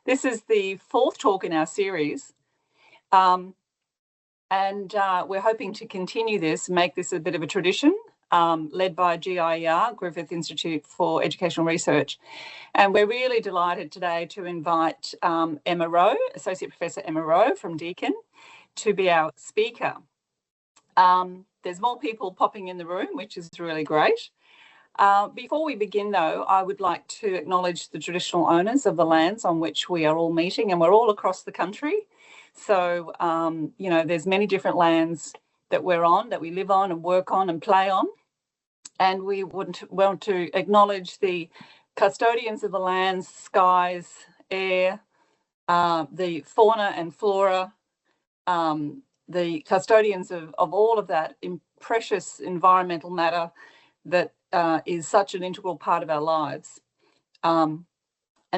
This is the fourth talk in our series, and we're hoping to continue this, make this a bit of a tradition, led by GIER, Griffith Institute for Educational Research. And we're really delighted today to invite Emma Rowe, Associate Professor Emma Rowe from Deakin, to be our speaker. There's more people popping in the room, which is really great. Before we begin, though, I would like to acknowledge the traditional owners of the lands on which we are all meeting, and we're all across the country. So, you know, there's many different lands that we're on, that we live on and work on and play on. And we want to acknowledge the custodians of the lands, skies, air, the fauna and flora, the custodians of all of that precious environmental matter that is such an integral part of our lives, and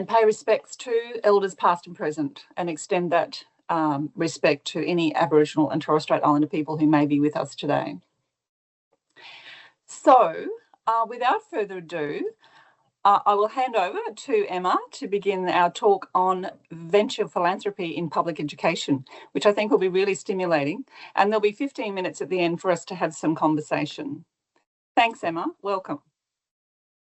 pay respects to elders past and present, and extend that respect to any Aboriginal and Torres Strait Islander people who may be with us today. So without further ado, I will hand over to Emma to begin our talk on venture philanthropy in public education, which I think will be really stimulating, and there'll be 15 minutes at the end for us to have some conversation. Thanks, Emma. Welcome.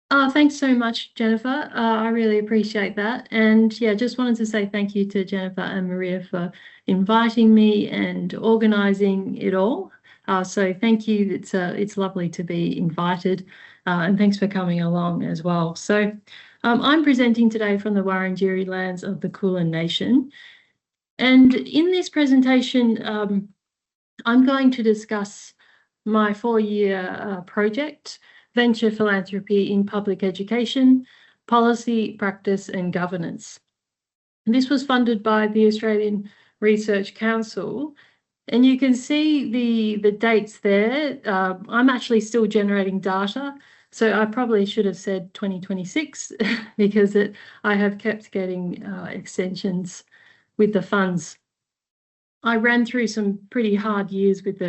Thanks so much, Jennifer. I really appreciate that. And yeah, just wanted to say thank you to Jennifer and Maria for inviting me and organising it all. So thank you. It's lovely to be invited, and thanks for coming along as well. So I'm presenting today from the Wurundjeri lands of the Kulin Nation. And in this presentation, I'm going to discuss my 4-year project, Venture Philanthropy in Public Education, Policy, Practice and Governance. This was funded by the Australian Research Council, and you can see the dates there. I'm actually still generating data, so I probably should have said 2026 because I have kept getting extensions with the funds. I ran through some pretty hard years with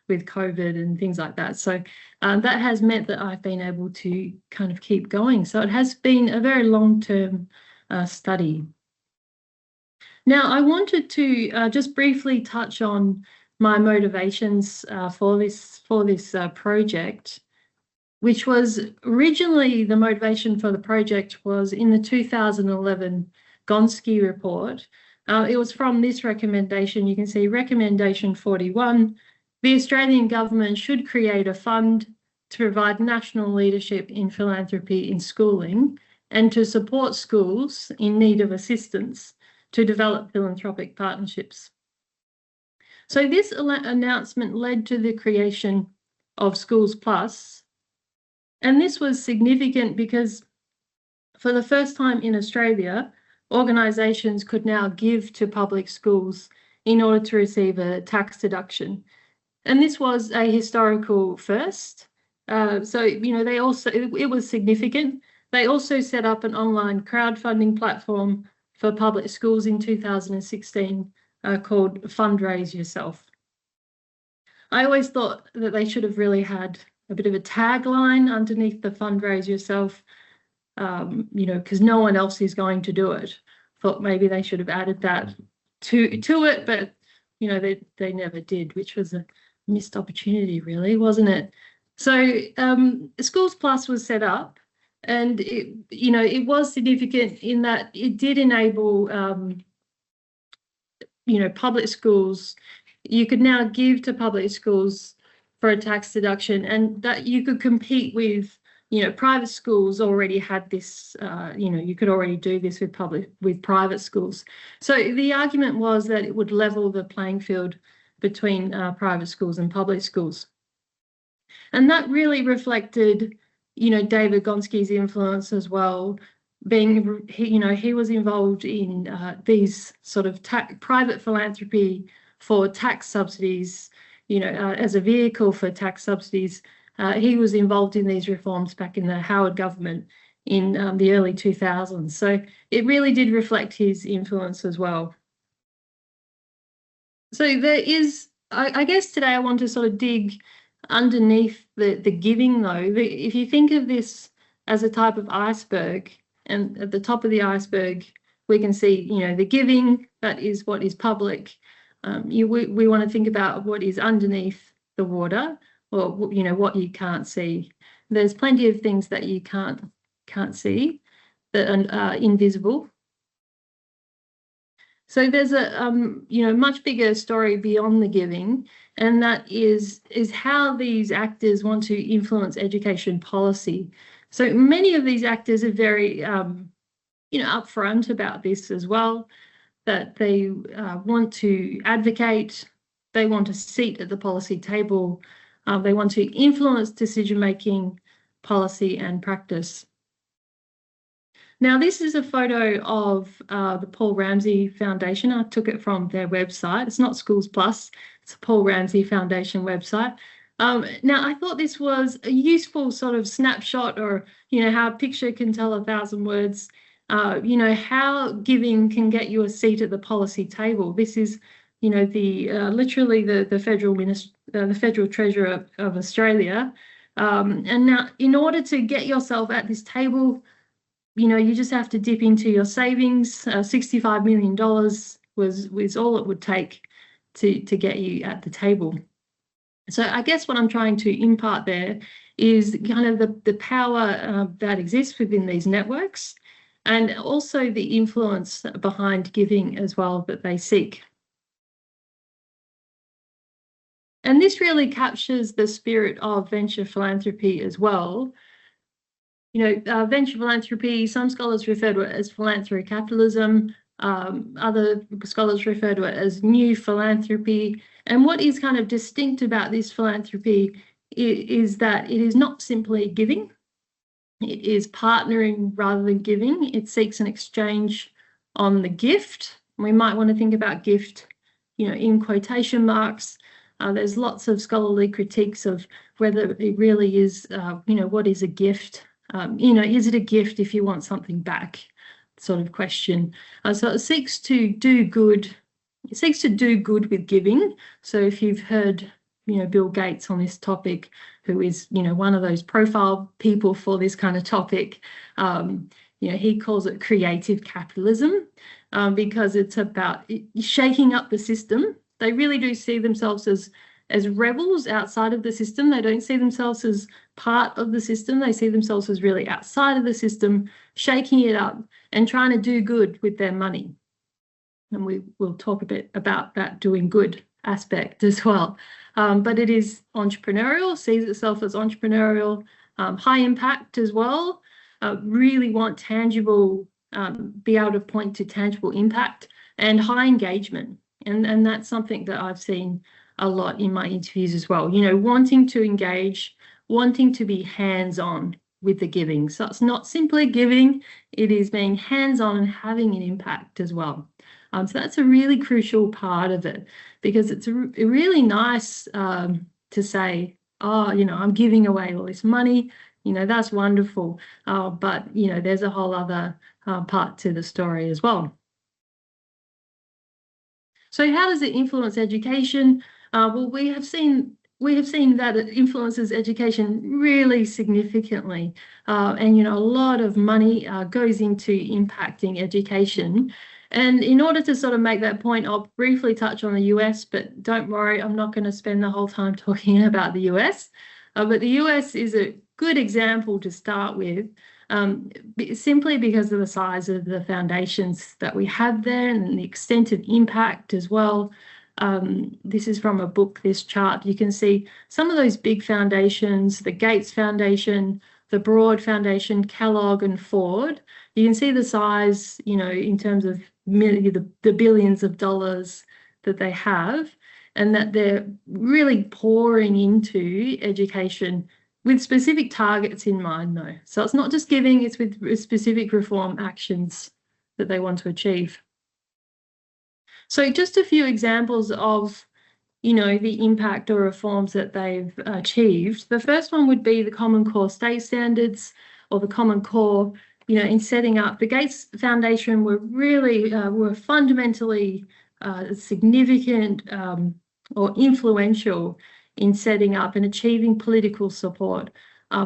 COVID and things like that. So that has meant that I've been able to kind of keep going. So it has been a very long-term study. Now, I wanted to just briefly touch on my motivations for this project, which was originally the motivation for the project was in the 2011 Gonski report. It was from this recommendation. You can see recommendation 41. The Australian government should create a fund to provide national leadership in philanthropy in schooling and to support schools in need of assistance to develop philanthropic partnerships. So this announcement led to the creation of Schools Plus, and this was significant because for the first time in Australia, organisations could now give to public schools in order to receive a tax deduction. And this was a historical first. So, you know, it was significant. They also set up an online crowdfunding platform for public schools in 2016 called Fundraise Yourself. I always thought that they should have really had a bit of a tagline underneath the Fundraise Yourself, you know, because no one else is going to do it. Thought maybe they should have added that to it, but, you know, they never did, which was a missed opportunity, really, wasn't it? So Schools Plus was set up, and it was significant in that it did enable public schools. You could now give to public schools for a tax deduction, and that you could compete with private schools already had this. You could already do this with private schools. So the argument was that it would level the playing field between private schools and public schools. And that really reflected, David Gonski's influence as well, being, he was involved in these sort of private philanthropy for tax subsidies, as a vehicle for tax subsidies. He was involved in these reforms back in the Howard government in the early 2000s. So it really did reflect his influence as well. So there is, I guess today I want to sort of dig underneath the giving, though. If you think of this as a type of iceberg, and at the top of the iceberg we can see, you know, the giving, that is what is public. We want to think about what is underneath the water, or, you know, what you can't see. There's plenty of things that you can't see that are invisible. So there's a you know, much bigger story beyond the giving, and that is how these actors want to influence education policy. So many of these actors are very you know, upfront about this as well, that they want to advocate, they want a seat at the policy table, they want to influence decision-making, policy and practice. Now, this is a photo of the Paul Ramsey Foundation. I took it from their website. It's not Schools Plus, it's a Paul Ramsey Foundation website. Now, I thought this was a useful sort of snapshot, or, you know, how a picture can tell 1,000 words. You know, how giving can get you a seat at the policy table. This is, you know, the literally the federal treasurer of Australia. And now, in order to get yourself at this table, you know, you just have to dip into your savings. $65 million was all it would take to get you at the table. So I guess what I'm trying to impart there is kind of the power that exists within these networks, and also the influence behind giving as well that they seek. And this really captures the spirit of venture philanthropy as well. You know, venture philanthropy, some scholars refer to it as philanthrocapitalism, other scholars refer to it as new philanthropy. And what is kind of distinct about this philanthropy is that it is not simply giving, it is partnering rather than giving. It seeks an exchange on the gift. We might want to think about gift, you know, in quotation marks. There's lots of scholarly critiques of whether it really is, you know, what is a gift? You know, is it a gift if you want something back, sort of question. So it seeks to do good. It seeks to do good with giving. So if you've heard, you know, Bill Gates on this topic, who is, you know, one of those profile people for this kind of topic, you know, he calls it creative capitalism, because it's about shaking up the system. They really do see themselves as rebels outside of the system. They don't see themselves as part of the system. They see themselves as really outside of the system, shaking it up and trying to do good with their money. And we will talk a bit about that doing good aspect as well. But it is entrepreneurial, sees itself as entrepreneurial, high impact as well, really want tangible, be able to point to tangible impact, and high engagement. And that's something that I've seen a lot in my interviews as well, you know, wanting to engage, wanting to be hands-on with the giving. So it's not simply giving, it is being hands-on and having an impact as well. So that's a really crucial part of it, because it's really nice to say, oh, you know, I'm giving away all this money, you know, that's wonderful. But, you know, there's a whole other part to the story as well. So how does it influence education? Well, we have seen that it influences education really significantly, and, you know, a lot of money goes into impacting education. And in order to sort of make that point, I'll briefly touch on the US, but don't worry, I'm not going to spend the whole time talking about the US. But the US is a good example to start with, simply because of the size of the foundations that we have there and the extent of impact as well. This is from a book, this chart. You can see some of those big foundations, the Gates Foundation, the Broad Foundation, Kellogg and Ford. You can see the size, you know, in terms of the billions of dollars that they have, and that they're really pouring into education with specific targets in mind, though. So it's not just giving, it's with specific reform actions that they want to achieve. So just a few examples of, you know, the impact or reforms that they've achieved. The first one would be the Common Core state standards, or the Common Core, you know, in setting up. The Gates Foundation were really, were fundamentally significant or influential in setting up and achieving political support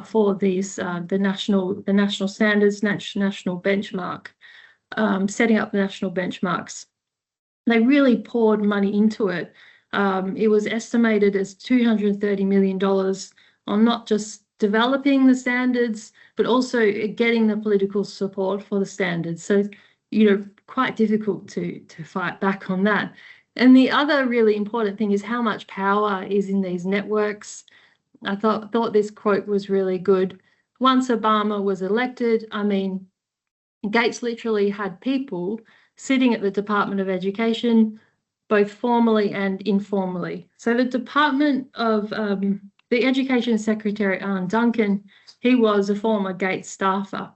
for these, the national standards, national benchmark. setting up the national benchmarks. They really poured money into it. It was estimated as $230 million on not just developing the standards, but also getting the political support for the standards. So, quite difficult to fight back on that. And the other really important thing is how much power is in these networks. I thought this quote was really good. Once Obama was elected, I mean, Gates literally had people sitting at the Department of Education, both formally and informally. So the Department of the Education Secretary, Alan Duncan, he was a former Gates staffer.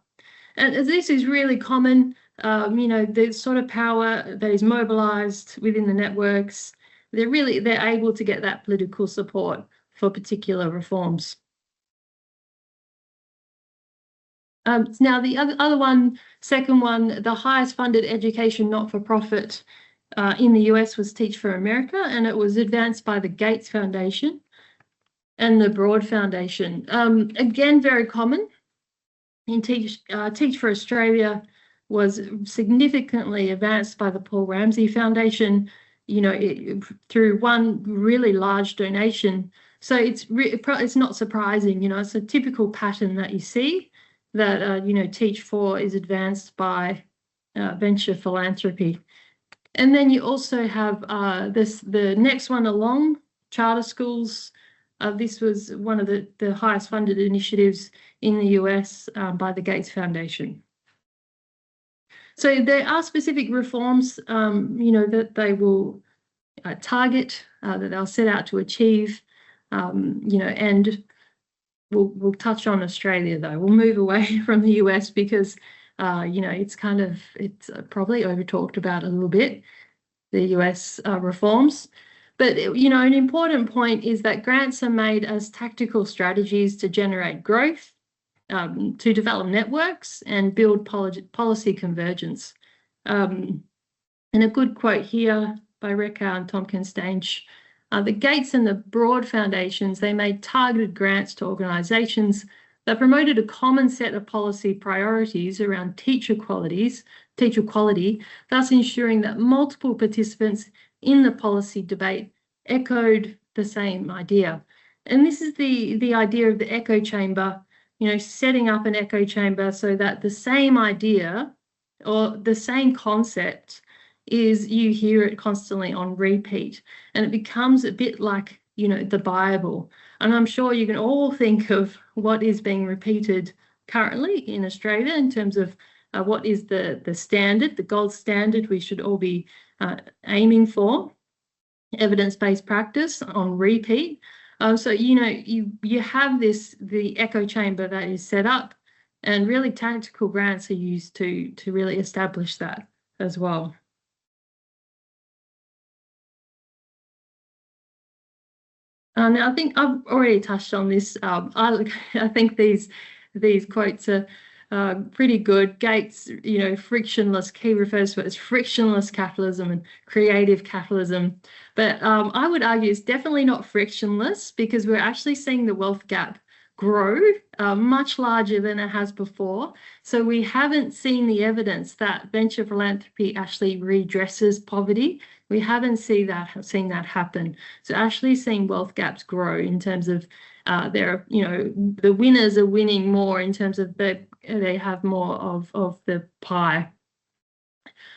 And this is really common, the sort of power that is mobilized within the networks. They're able to get that political support for particular reforms. Now, the other one, second one, the highest funded education not-for-profit in the US was Teach for America, and it was advanced by the Gates Foundation and the Broad Foundation. Again, very common. In Teach for Australia was significantly advanced by the Paul Ramsey Foundation, through one really large donation. So it's not surprising, it's a typical pattern that you see that, Teach for is advanced by Venture Philanthropy. And then you also have the next one along, charter schools. This was one of the highest funded initiatives in the US by the Gates Foundation. So there are specific reforms, that they will target, that they'll set out to achieve, and we'll touch on Australia though. We'll move away from the US because, it's probably over talked about a little bit, the US reforms. But, an important point is that grants are made as tactical strategies to generate growth, to develop networks and build policy convergence. And a good quote here by Rekar and Tompkins-Stange, the Gates and the Broad Foundations, they made targeted grants to organisations that promoted a common set of policy priorities around teacher quality, thus ensuring that multiple participants in the policy debate echoed the same idea. And this is the idea of the echo chamber, setting up an echo chamber so that the same idea or the same concept is you hear it constantly on repeat, and it becomes a bit like, the Bible. And I'm sure you can all think of what is being repeated currently in Australia in terms of what is the standard, the gold standard we should all be aiming for, evidence-based practice on repeat. So, you have the echo chamber that is set up, and really tactical grants are used to really establish that as well. Now, I think I've already touched on this. I think these quotes are pretty good. Gates, frictionless, he refers to it as frictionless capitalism and creative capitalism. But I would argue it's definitely not frictionless, because we're actually seeing the wealth gap grow much larger than it has before. So we haven't seen the evidence that venture philanthropy actually redresses poverty. We haven't seen that happen. So actually seeing wealth gaps grow in terms of the winners are winning more in terms of they have more of the pie.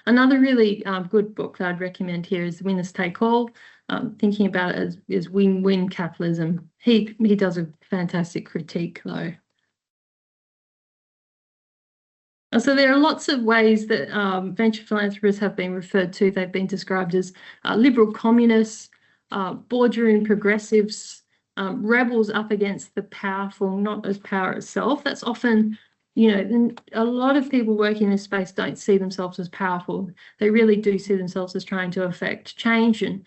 Another really good book that I'd recommend here is Winners Take All, thinking about it as win-win capitalism. He does a fantastic critique though. So there are lots of ways that venture philanthropists have been referred to. They've been described as liberal communists, boardroom progressives, rebels up against the powerful, not as power itself. That's often, a lot of people working in this space don't see themselves as powerful. They really do see themselves as trying to affect change and,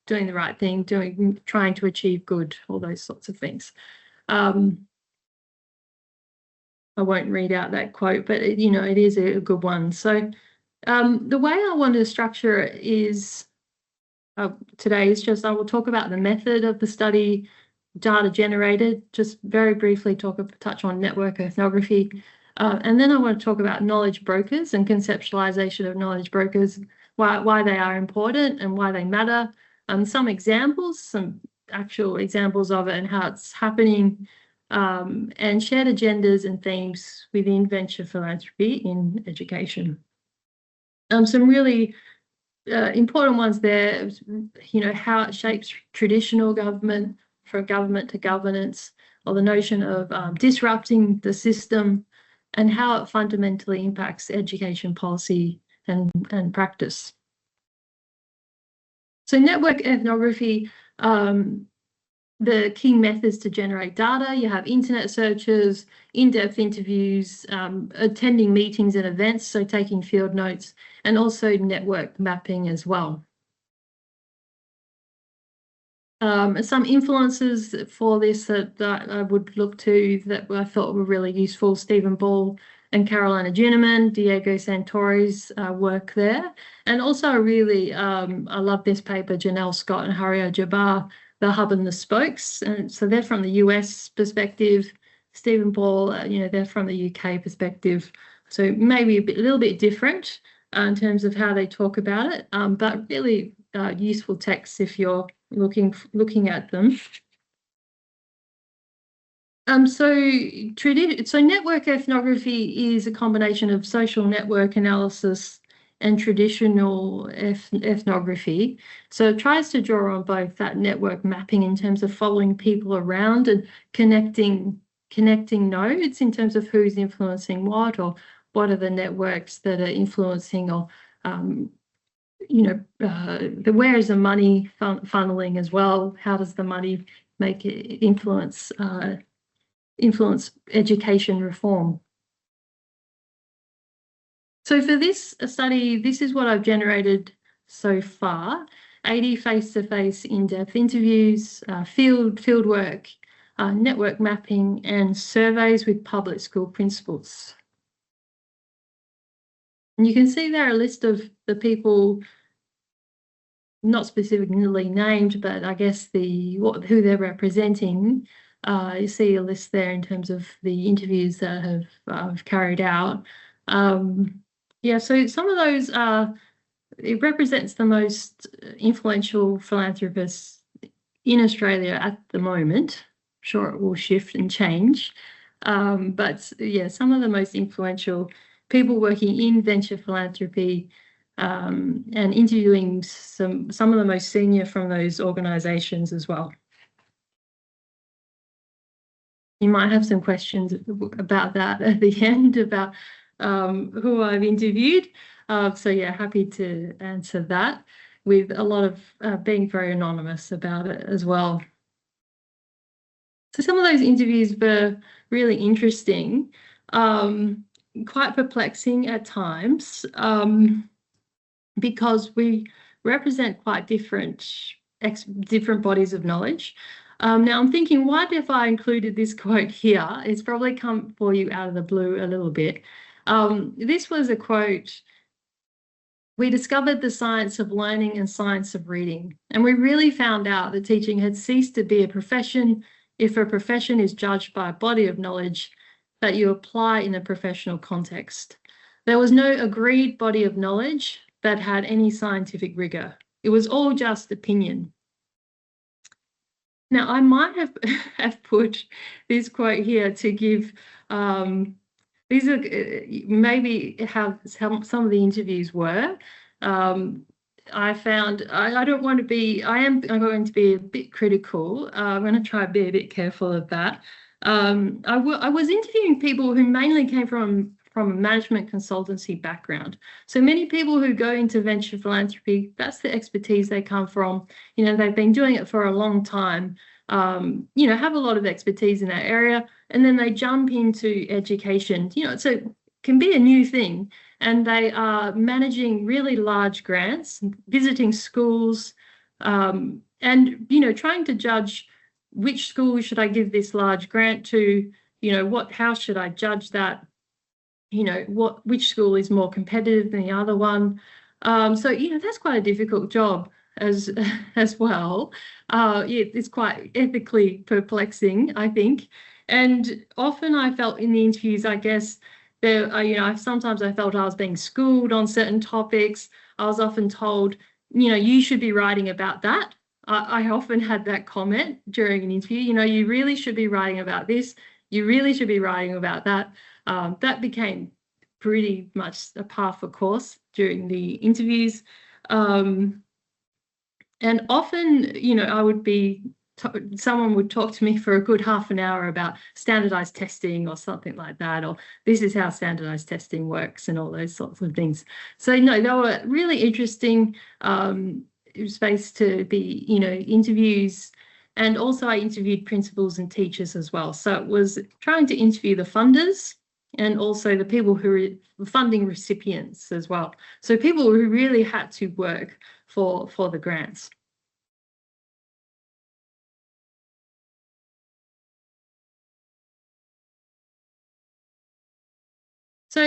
doing the right thing, trying to achieve good, all those sorts of things. I won't read out that quote, but it is a good one. So the way I want to structure it is today is just I will talk about the method of the study, data generated, just very briefly touch on network ethnography, And then I want to talk about knowledge brokers and conceptualization of knowledge brokers, why they are important and why they matter. Some examples, some actual examples of it and how it's happening, and shared agendas and themes within venture philanthropy in education. Some really important ones there, how it shapes traditional government, from government to governance, or the notion of disrupting the system, and how it fundamentally impacts education policy and practice. So network ethnography, the key methods to generate data, you have internet searches, in-depth interviews, attending meetings and events, so taking field notes, and also network mapping as well. Some influences for this that I would look to that I thought were really useful: Stephen Ball and Carolina Junemann, Diego Santori's work there. And also really, I love this paper, Janelle Scott and Haria Jabbar, The Hub and the Spokes. And so they're from the US perspective. Stephen Ball, they're from the UK perspective. So maybe a little bit different in terms of how they talk about it, but really useful texts if you're looking at them. So network ethnography is a combination of social network analysis and traditional ethnography. So it tries to draw on both that network mapping in terms of following people around and connecting nodes in terms of who's influencing what, or what are the networks that are influencing, or where is the money funneling as well? How does the money make it influence education reform? So for this study, this is what I've generated so far: 80 face-to-face in-depth interviews, field work, network mapping, and surveys with public school principals. And you can see there a list of the people, not specifically named, but I guess who they're representing. You see a list there in terms of the interviews that I've carried out. So some of those it represents the most influential philanthropists in Australia at the moment. I'm sure it will shift and change, but yeah, some of the most influential people working in venture philanthropy, and interviewing some of the most senior from those organisations as well. You might have some questions about that at the end, about who I've interviewed. So yeah, happy to answer that, with a lot of being very anonymous about it as well. So some of those interviews were really interesting, quite perplexing at times, because we represent quite different bodies of knowledge. Now I'm thinking, why have I included this quote here? It's probably come for you out of the blue a little bit. This was a quote: "We discovered the science of learning and science of reading, and we really found out that teaching had ceased to be a profession if a profession is judged by a body of knowledge that you apply in a professional context. There was no agreed body of knowledge that had any scientific rigor. It was all just opinion." Now, I might have put this quote here to give, these are maybe how some of the interviews were. I found, I don't want to be, I'm going to be a bit critical. I'm going to try to be a bit careful of that. I was interviewing people who mainly came from a management consultancy background. So many people who go into venture philanthropy, that's the expertise they come from. They've been doing it for a long time, have a lot of expertise in that area, and then they jump into education. So it can be a new thing, and they are managing really large grants, visiting schools, and trying to judge which school should I give this large grant to. How should I judge that? Which school is more competitive than the other one? So that's quite a difficult job as well. It's quite ethically perplexing, I think. And often I felt in the interviews, I guess, Sometimes I felt I was being schooled on certain topics. I was often told, you should be writing about that. I often had that comment during an interview, you really should be writing about this. You really should be writing about that. That became pretty much a par for course during the interviews. And often, I would be, someone would talk to me for a good half an hour about standardized testing or something like that, or this is how standardized testing works and all those sorts of things. So no, they were really interesting space to be, interviews. And also I interviewed principals and teachers as well. So it was trying to interview the funders and also the people who were funding recipients as well. So people who really had to work for the grants. So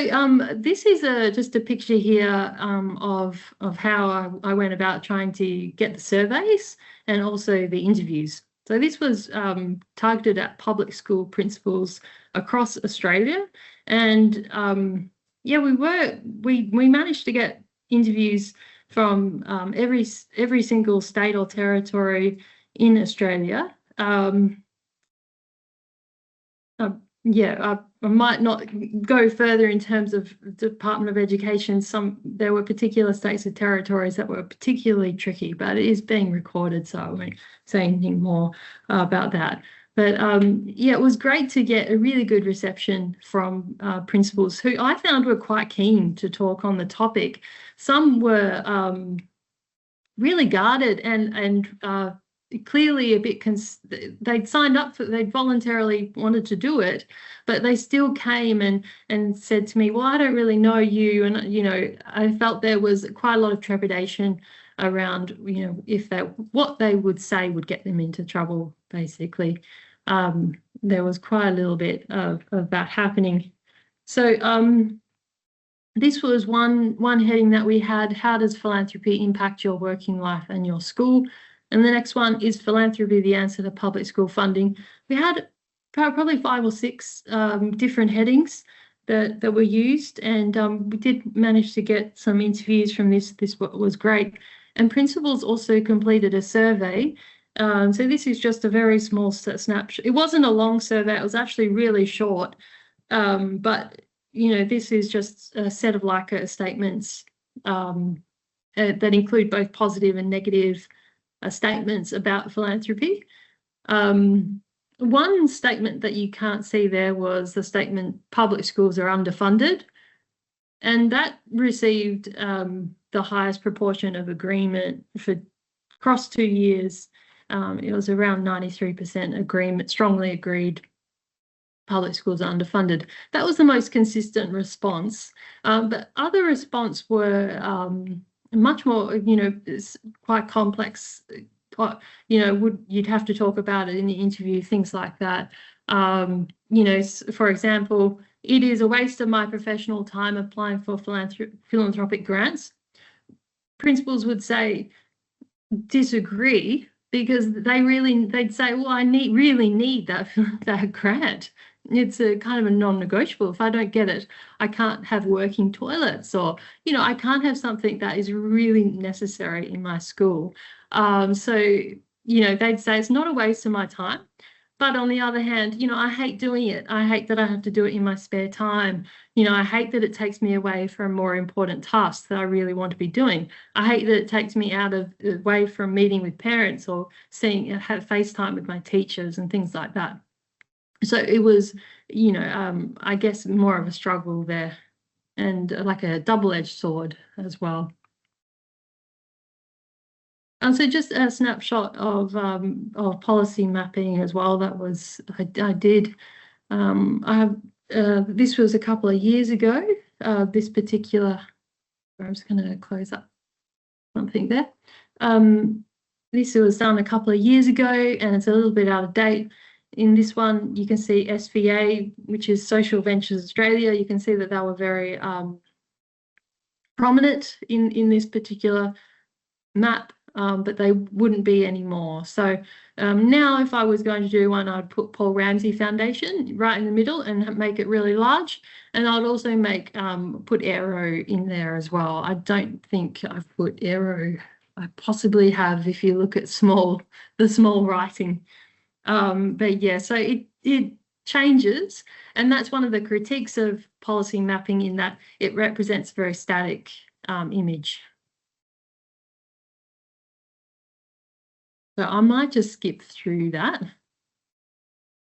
this is just a picture here of how I went about trying to get the surveys and also the interviews. So this was targeted at public school principals across Australia, and yeah, we managed to get interviews from every single state or territory in Australia. Yeah, I might not go further in terms of Department of Education. There were particular states and territories that were particularly tricky, but it is being recorded, so I won't say anything more about that. But yeah, it was great to get a really good reception from principals who I found were quite keen to talk on the topic. Some were really guarded and clearly a bit, they'd signed up for, they'd voluntarily wanted to do it, but they still came and said to me, well, I don't really know you. And, I felt there was quite a lot of trepidation around, if what they would say would get them into trouble, basically. There was quite a little bit of that happening. So this was one heading that we had: how does philanthropy impact your working life and your school? And the next one is philanthropy, the answer to public school funding. We had probably 5 or 6 different headings that were used, and we did manage to get some interviews from this. This was great. And principals also completed a survey. So this is just a very small snapshot. It wasn't a long survey. It was actually really short. But, this is just a set of statements that include both positive and negative statements about philanthropy. One statement that you can't see there was the statement, public schools are underfunded, and that received the highest proportion of agreement for across 2 years. It was around 93% agreement, strongly agreed public schools are underfunded. That was the most consistent response, but other response were much more, quite complex. You'd have to talk about it in the interview, things like that. For example, it is a waste of my professional time applying for philanthropic grants. Principals would say, disagree, because they'd say, well, I really need that grant. It's a kind of a non-negotiable. If I don't get it, I can't have working toilets, or, I can't have something that is really necessary in my school. So, they'd say it's not a waste of my time. But on the other hand, I hate doing it. I hate that I have to do it in my spare time. I hate that it takes me away from more important tasks that I really want to be doing. I hate that it takes me away from meeting with parents or have FaceTime with my teachers and things like that. So it was, I guess more of a struggle there, and like a double-edged sword as well. And so just a snapshot of policy mapping as well. That was I did. This was a couple of years ago. This particular, I'm just going to close up something there. This was done a couple of years ago, and it's a little bit out of date. In this one, you can see SVA, which is Social Ventures Australia. You can see that they were very prominent in this particular map. but they wouldn't be anymore. So now if I was going to do one, I'd put Paul Ramsey Foundation right in the middle and make it really large. And I'd also make put Aero in there as well. I don't think I've put Aero. I possibly have if you look at the small writing. But yeah, so it changes, and that's one of the critiques of policy mapping, in that it represents a very static image. So I might just skip through that.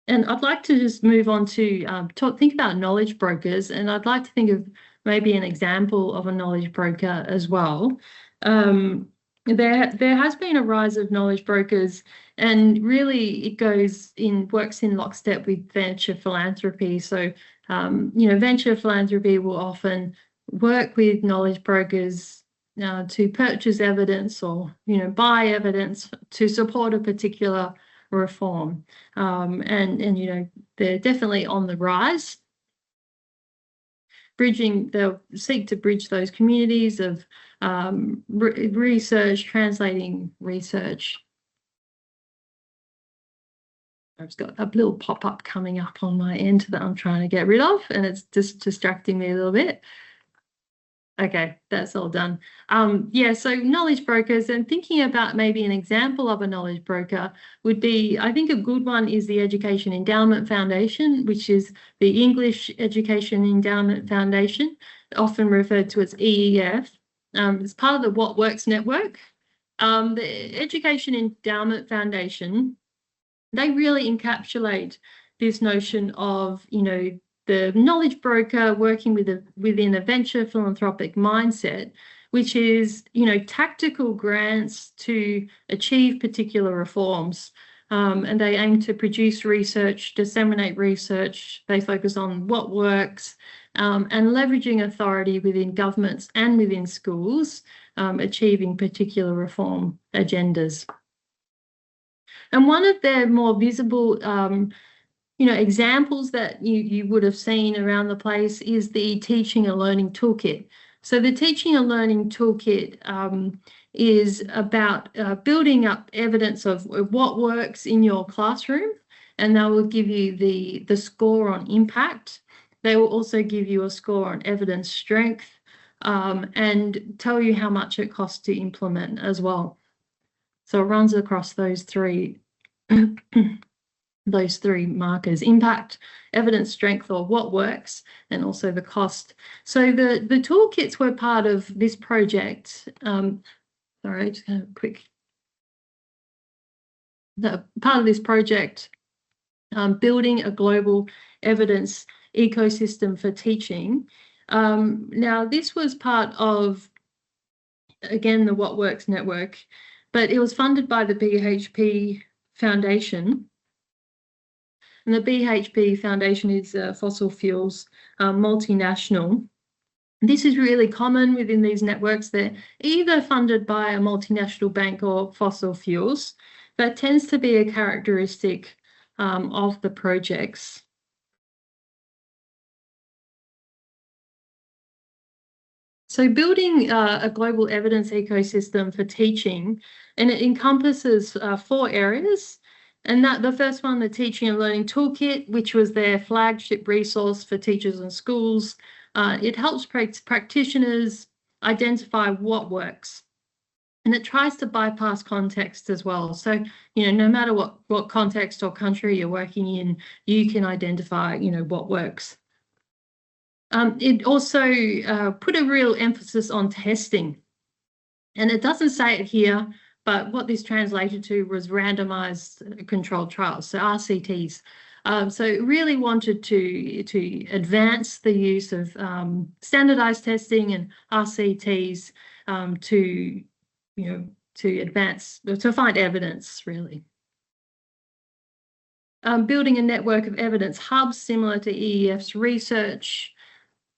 And I'd like to just move on to think about knowledge brokers, and I'd like to think of maybe an example of a knowledge broker as well. There has been a rise of knowledge brokers, and really it works in lockstep with venture philanthropy. So, venture philanthropy will often work with knowledge brokers to purchase evidence or, buy evidence to support a particular reform. And they're definitely on the rise. They'll seek to bridge those communities of research, translating research. I've just got a little pop-up coming up on my end that I'm trying to get rid of, and it's just distracting me a little bit. Okay, that's all done. So knowledge brokers, and thinking about maybe an example of a knowledge broker would be, I think a good one is the Education Endowment Foundation, which is the English Education Endowment Foundation, often referred to as EEF. It's part of the What Works network. The Education Endowment Foundation, they really encapsulate this notion of, the knowledge broker working within a venture philanthropic mindset, which is, tactical grants to achieve particular reforms. And they aim to produce research, disseminate research. They focus on what works, and leveraging authority within governments and within schools, achieving particular reform agendas. And one of their more visible examples that you would have seen around the place is the Teaching and Learning Toolkit. So the Teaching and Learning Toolkit is about building up evidence of what works in your classroom, and they will give you the score on impact. They will also give you a score on evidence strength, and tell you how much it costs to implement as well. So it runs across those three markers: impact, evidence strength, or what works, and also the cost. So the toolkits were part of this project. Sorry, just kind of quick. Part of this project, building a global evidence ecosystem for teaching. Now, this was part of, again, the What Works network, but it was funded by the BHP Foundation. And the BHP Foundation is fossil fuels multinational. This is really common within these networks. They're either funded by a multinational bank or fossil fuels. That tends to be a characteristic of the projects. So building a global evidence ecosystem for teaching, and it encompasses 4 areas. And the first one, the Teaching and Learning Toolkit, which was their flagship resource for teachers and schools. It helps practitioners identify what works. And it tries to bypass context as well. So, no matter what context or country you're working in, you can identify, what works. It also put a real emphasis on testing. And it doesn't say it here, but what this translated to was randomized controlled trials, so RCTs. So it really wanted to advance the use of standardized testing and RCTs to find evidence, really. Building a network of evidence hubs similar to EEF's research.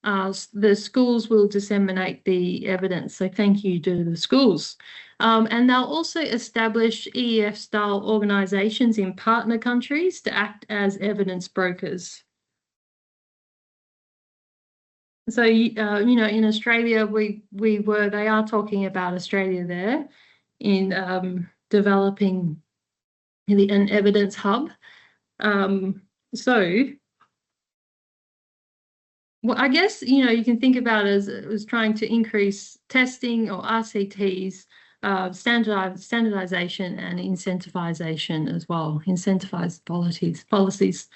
The schools will disseminate the evidence, so thank you to the schools. And they'll also establish EEF-style organisations in partner countries to act as evidence brokers. So, in Australia, they are talking about Australia there. in developing an evidence hub. So well, I guess, you can think about it as trying to increase testing or RCTs, standardization and incentivization as well, incentivized policies.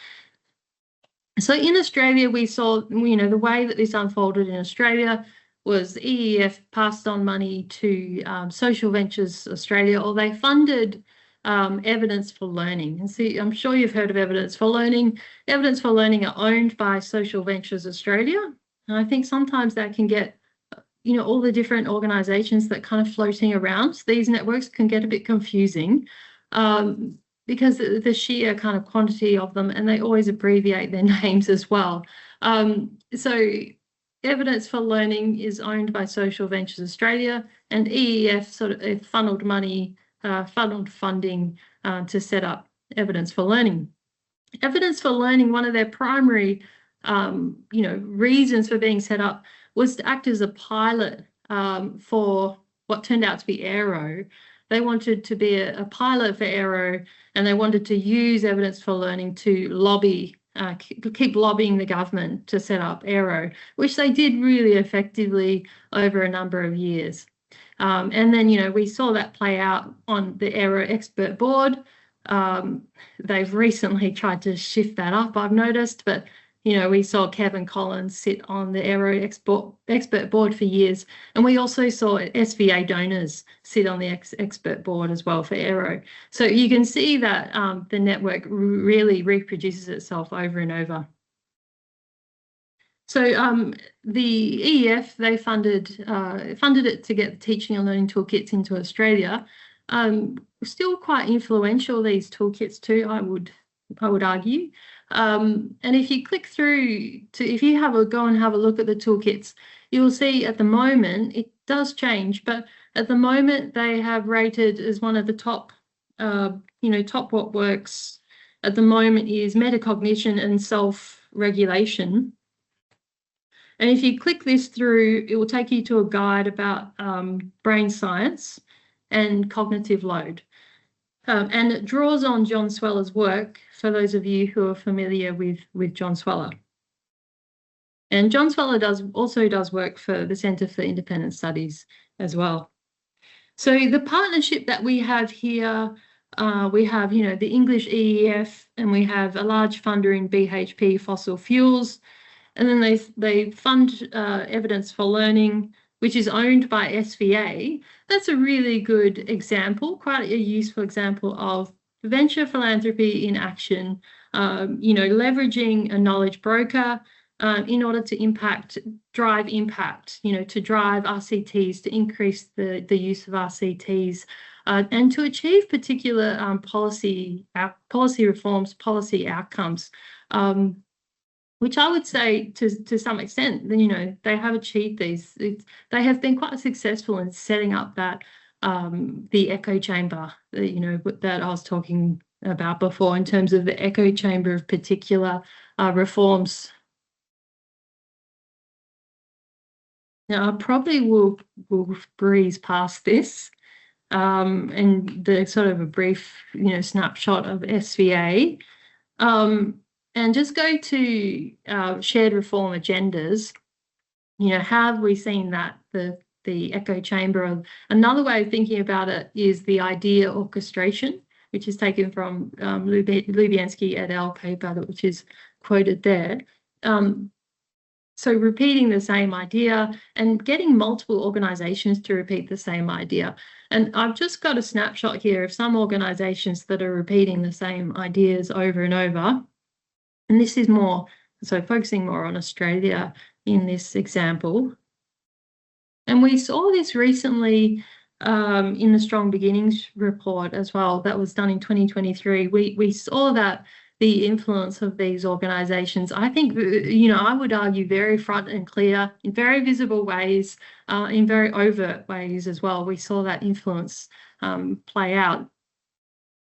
So in Australia, we saw, the way that this unfolded in Australia was EEF passed on money to Social Ventures Australia, or they funded evidence for learning. And see, I'm sure you've heard of evidence for learning. Evidence for learning are owned by Social Ventures Australia. And I think sometimes that can get, all the different organisations that kind of floating around. These networks can get a bit confusing because the sheer kind of quantity of them, and they always abbreviate their names as well. So Evidence for Learning is owned by Social Ventures Australia, and EEF sort of funneled money, funneled funding to set up Evidence for Learning. Evidence for Learning, one of their primary, reasons for being set up was to act as a pilot for what turned out to be Aero. They wanted to be a pilot for Aero, and they wanted to use Evidence for Learning to lobby, keep lobbying the government to set up Aero, which they did really effectively over a number of years. And then, we saw that play out on the Aero expert board. They've recently tried to shift that up, I've noticed, but we saw Kevin Collins sit on the Aero expert board for years, and we also saw SVA donors sit on the expert board as well for Aero. So you can see that the network really reproduces itself over and over. So the EEF, they funded it to get the teaching and learning toolkits into Australia. Still quite influential, these toolkits too, I would argue. And if you click through if you go and have a look at the toolkits, you will see at the moment, it does change, but at the moment they have rated as one of the top, top what works at the moment is metacognition and self-regulation. And if you click this through, it will take you to a guide about brain science and cognitive load. And it draws on John Sweller's work, for those of you who are familiar with John Sweller. And John Sweller also does work for the Centre for Independent Studies as well. So the partnership that we have here, we have, the English EEF, and we have a large funder in BHP Fossil Fuels. And then they fund Evidence for Learning, which is owned by SVA. That's a really good example, quite a useful example of venture philanthropy in action, leveraging a knowledge broker in order to drive impact, to drive RCTs, to increase the use of RCTs, and to achieve particular policy reforms, policy outcomes. Which I would say to some extent, they have achieved these. They have been quite successful in setting up that the echo chamber, that I was talking about before, in terms of the echo chamber of particular reforms. Now, I probably will breeze past this and the sort of a brief, snapshot of SVA. And just go to shared reform agendas. Have we seen that the echo chamber? Another way of thinking about it is the idea orchestration, which is taken from Lubianski et al. Paper, which is quoted there. So repeating the same idea and getting multiple organisations to repeat the same idea. And I've just got a snapshot here of some organisations that are repeating the same ideas over and over. And this is more, so focusing more on Australia in this example. And we saw this recently in the Strong Beginnings report as well, that was done in 2023. We saw that the influence of these organisations, I think, I would argue very front and clear, in very visible ways, in very overt ways as well. We saw that influence play out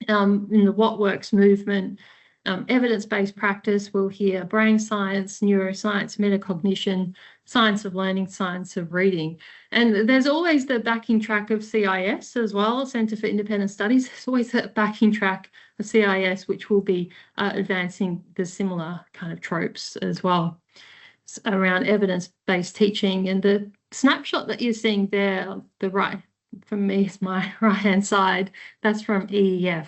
in the What Works movement. Evidence-based practice, we'll hear brain science, neuroscience, metacognition, science of learning, science of reading. And there's always the backing track of CIS as well, Centre for Independent Studies. There's always that backing track of CIS, which will be advancing the similar kind of tropes as well around evidence-based teaching. And the snapshot that you're seeing there, the right, from me is my right-hand side, that's from EEF.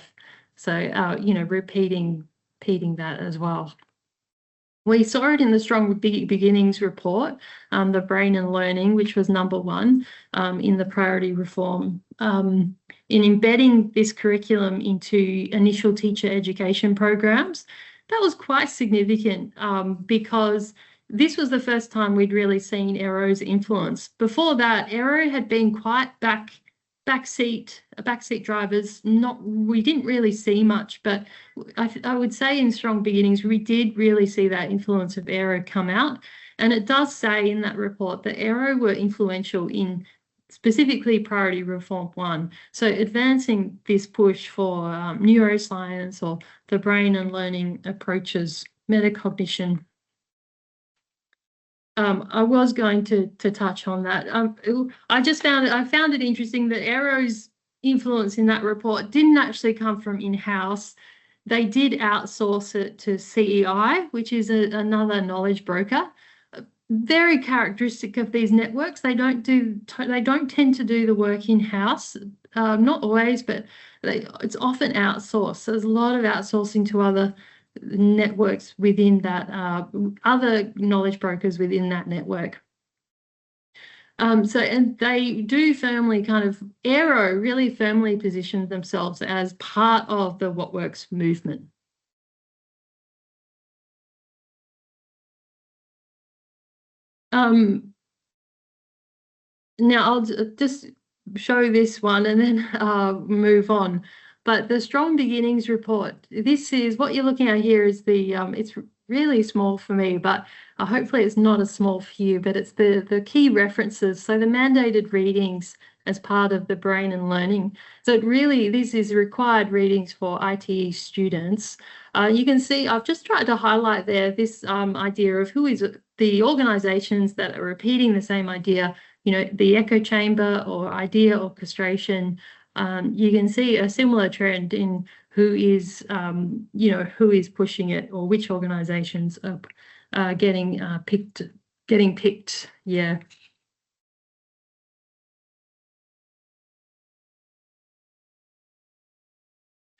So, you know, repeating that as well. We saw it in the Strong Beginnings report, the brain and learning, which was #1 in the priority reform, in embedding this curriculum into initial teacher education programs. That was quite significant because this was the first time we'd really seen Aero's influence. Before that, Aero had been quite backseat drivers. We didn't really see much, but I would say in Strong Beginnings we did really see that influence of Aero come out. And it does say in that report that Aero were influential in specifically Priority Reform 1. So advancing this push for neuroscience or the brain and learning approaches, metacognition. I was going to touch on that. I found it interesting that Aero's influence in that report didn't actually come from in-house. They did outsource it to CEI, which is another knowledge broker. Very characteristic of these networks. They don't tend to do the work in-house. Not always, but it's often outsourced. So there's a lot of outsourcing to other networks within that, other knowledge brokers within that network. And they do firmly Aero really firmly positioned themselves as part of the What Works movement. Now I'll just show this one and then move on. But the Strong Beginnings report, this is what you're looking at here is the, it's really small for me, but hopefully it's not as small for you, but it's the key references. So the mandated readings as part of the brain and learning. So this is required readings for ITE students. You can see I've just tried to highlight there this idea of who is the organizations that are repeating the same idea, you know, the echo chamber or idea orchestration. You can see a similar trend in who is, you know, who is pushing it or which organizations are getting picked. Yeah.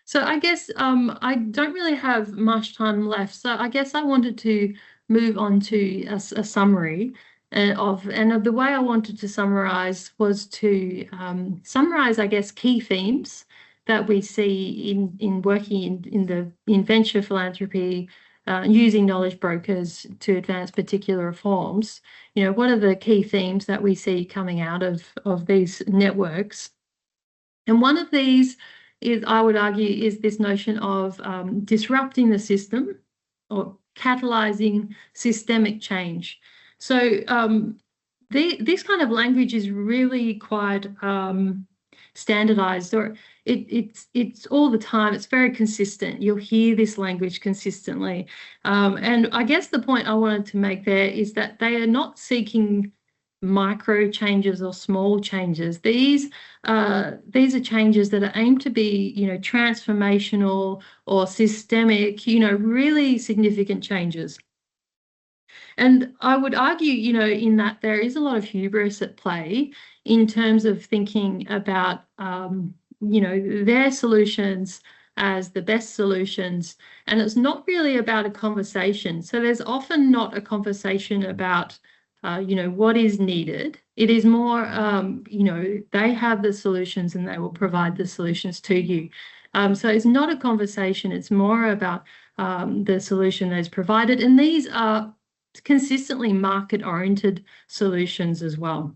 So I guess I don't really have much time left. So I guess I wanted to move on to a summary of the way I wanted to summarize was to summarize, I guess, key themes that we see in working in venture philanthropy, using knowledge brokers to advance particular reforms. You know, what are the key themes that we see coming out of these networks? And one of these is, I would argue, is this notion of disrupting the system or catalyzing systemic change. So this kind of language is really quite standardized, or it's all the time. It's very consistent. You'll hear this language consistently. And I guess the point I wanted to make there is that they are not seeking micro changes or small changes. These are changes that are aimed to be, you know, transformational or systemic, you know, really significant changes. And I would argue, you know, in that there is a lot of hubris at play in terms of thinking about, you know, their solutions as the best solutions. And it's not really about a conversation. So there's often not a conversation about, you know, what is needed. It is more, you know, they have the solutions and they will provide the solutions to you. So it's not a conversation. It's more about the solution that's provided. And these are consistently market-oriented solutions as well.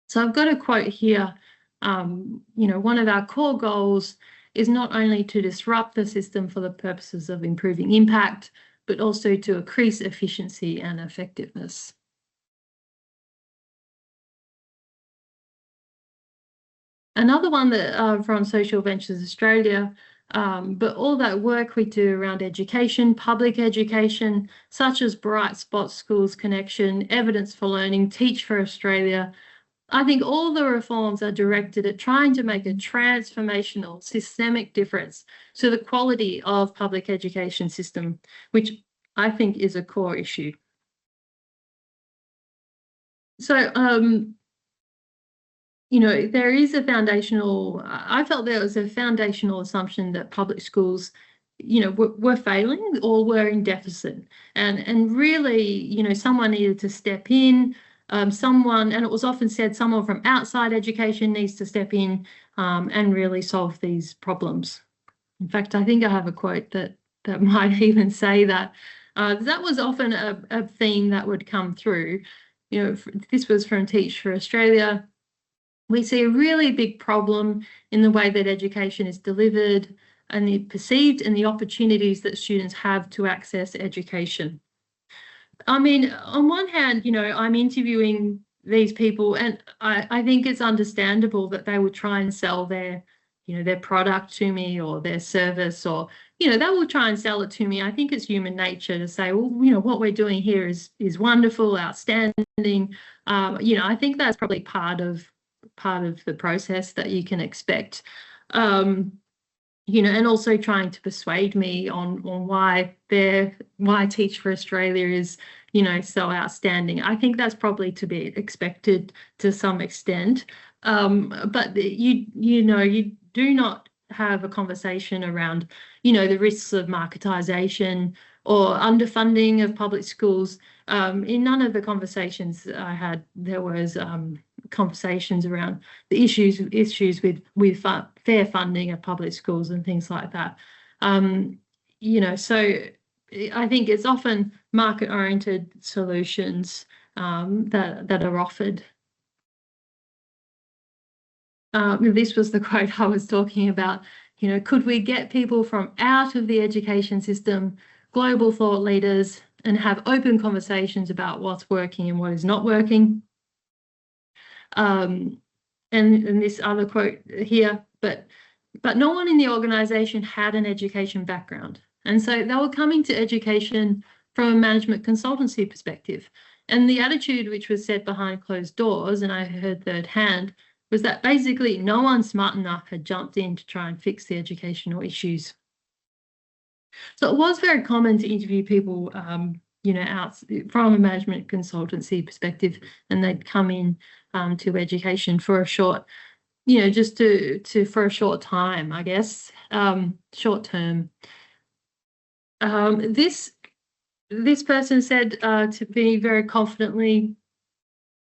So I've got a quote here. You know, one of our core goals is not only to disrupt the system for the purposes of improving impact, but also to increase efficiency and effectiveness. Another one that from Social Ventures Australia, But all that work we do around education, public education, such as Bright Spot Schools Connection, Evidence for Learning, Teach for Australia, I think all the reforms are directed at trying to make a transformational, systemic difference to the quality of public education system, which I think is a core issue. So, you know, there is a foundational, I felt there was a foundational assumption that public schools, you know, were failing or were in deficit. And really, you know, someone needed to step in, someone, and it was often said someone from outside education needs to step in and really solve these problems. In fact, I think I have a quote that might even say that. That was often a theme that would come through. You know, this was from Teach for Australia. We see a really big problem in the way that education is delivered and the perceived and the opportunities that students have to access education. I mean, on one hand, you know, I'm interviewing these people and I think it's understandable that they would try and sell their, you know, their product to me or their service, or, you know, they will try and sell it to me. I think it's human nature to say, well, you know, what we're doing here is wonderful, outstanding. You know, I think that's probably part of the process that you can expect. You know, and also trying to persuade me on why Teach for Australia is, you know, so outstanding. I think that's probably to be expected to some extent. But you know, you do not have a conversation around, you know, the risks of marketisation or underfunding of public schools. In none of the conversations I had, there was conversations around the issues with fair funding of public schools and things like that. You know, so I think it's often market-oriented solutions that are offered. This was the quote I was talking about. You know, could we get people from out of the education system, global thought leaders, and have open conversations about what's working and what is not working? And this other quote here, but no one in the organisation had an education background. And so they were coming to education from a management consultancy perspective. And the attitude which was said behind closed doors, and I heard third hand, was that basically no one smart enough had jumped in to try and fix the educational issues. So it was very common to interview people, you know, out from a management consultancy perspective, and they'd come in to education for a short, you know, just for a short time, I guess, short term. This person said to me very confidently,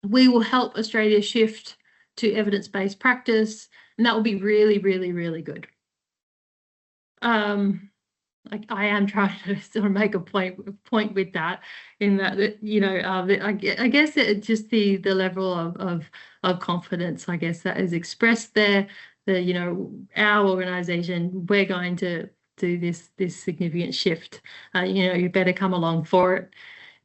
we will help Australia shift to evidence-based practice, and that will be really, really, really good. Like I am trying to sort of make a point with that, in that you know, I guess it just the level of confidence, I guess, that is expressed there. You know, our organisation, we're going to do this significant shift. You know, you better come along for it.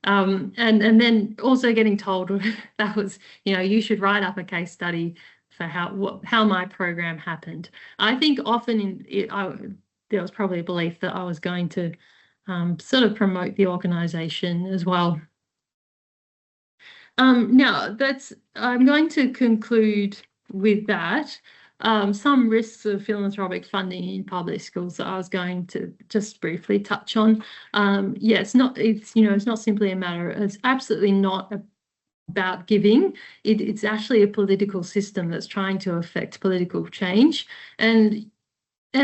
And then also getting told that was, you know, you should write up a case study for how my program happened. I think often there was probably a belief that I was going to sort of promote the organisation as well. Now, I'm going to conclude with that. Some risks of philanthropic funding in public schools that I was going to just briefly touch on. Yeah, it's not simply a matter, it's absolutely not about giving. It's actually a political system that's trying to affect political change. And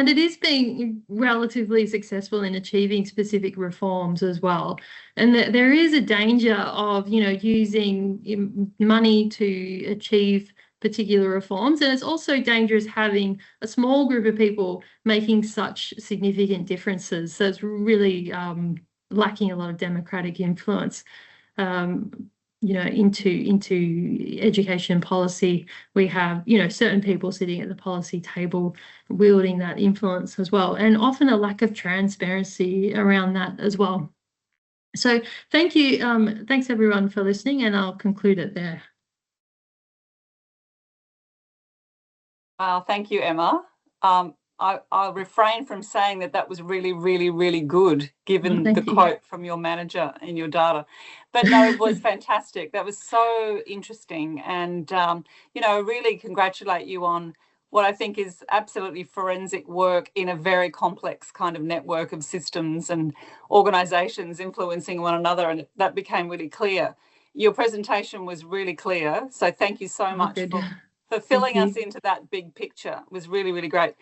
it is being relatively successful in achieving specific reforms as well. And there is a danger of, you know, using money to achieve particular reforms. And it's also dangerous having a small group of people making such significant differences. So it's really lacking a lot of democratic influence. You know, into education policy. We have, you know, certain people sitting at the policy table wielding that influence as well, and often a lack of transparency around that as well. So thank you. Thanks everyone for listening, and I'll conclude it there. Thank you, Emma. I'll refrain from saying that was really, really, really good, given the quote from your manager in your data. But no, it was fantastic. That was so interesting. And, really congratulate you on what I think is absolutely forensic work in a very complex kind of network of systems and organisations influencing one another. And that became really clear. Your presentation was really clear. So thank you so much for filling us into that big picture. It was really, really great.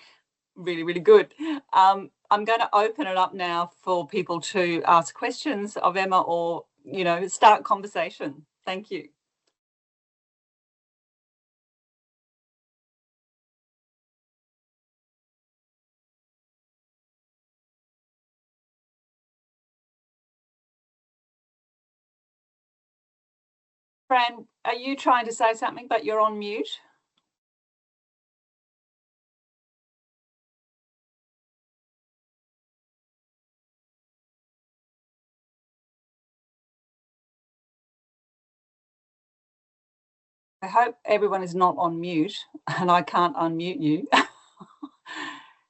Really, really good. I'm going to open it up now for people to ask questions of Emma or, start conversation. Thank you. Fran, are you trying to say something, but you're on mute? I hope everyone is not on mute and I can't unmute you.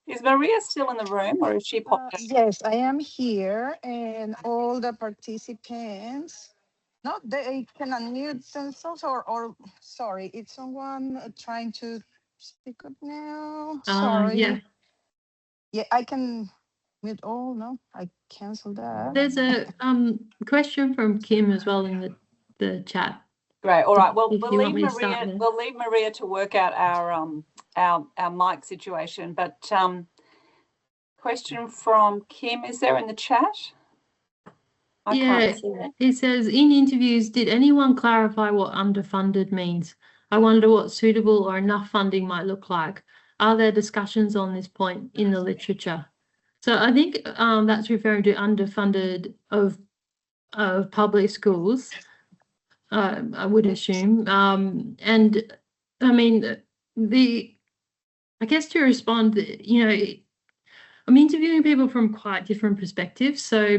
Is Maria still in the room or is she popped out? Yes, I am here and all the participants, no, they can unmute themselves or sorry, it's someone trying to speak up now. Sorry. Yeah, I can mute all, no, I cancel that. There's a question from Kim as well in the chat. Great. All right. Well, we'll leave Maria to work out our mic situation. But question from Kim, is there in the chat? I can't see that. It says, in interviews, did anyone clarify what underfunded means? I wonder what suitable or enough funding might look like. Are there discussions on this point in the literature? So I think that's referring to underfunded of public schools. I would assume. And I mean, I guess to respond, I'm interviewing people from quite different perspectives. So,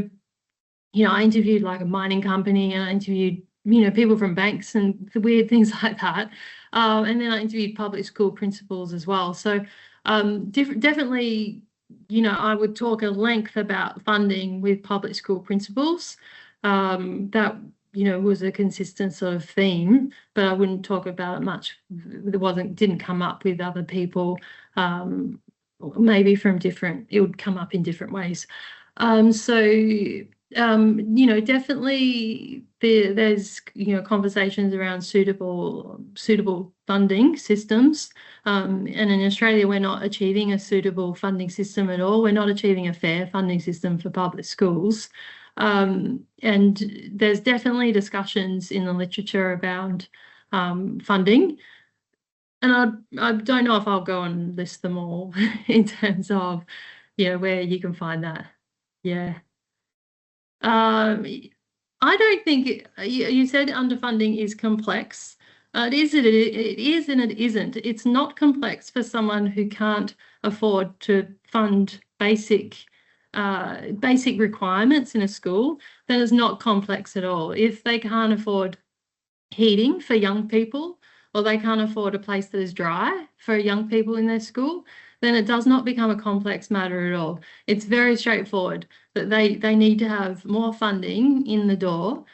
I interviewed like a mining company and I interviewed, people from banks and the weird things like that. And then I interviewed public school principals as well. So definitely, I would talk at length about funding with public school principals. That was a consistent sort of theme, but I wouldn't talk about it much. Didn't come up with other people, maybe it would come up in different ways. Definitely there's, conversations around suitable funding systems. And in Australia, we're not achieving a suitable funding system at all. We're not achieving a fair funding system for public schools. And there's definitely discussions in the literature about funding. And I don't know if I'll go and list them all in terms of, where you can find that. Yeah. I don't think you said underfunding is complex. It is and it isn't. It's not complex for someone who can't afford to fund basic requirements in a school. That is not complex at all. If they can't afford heating for young people, or they can't afford a place that is dry for young people in their school, then it does not become a complex matter at all. It's very straightforward that they need to have more funding in the door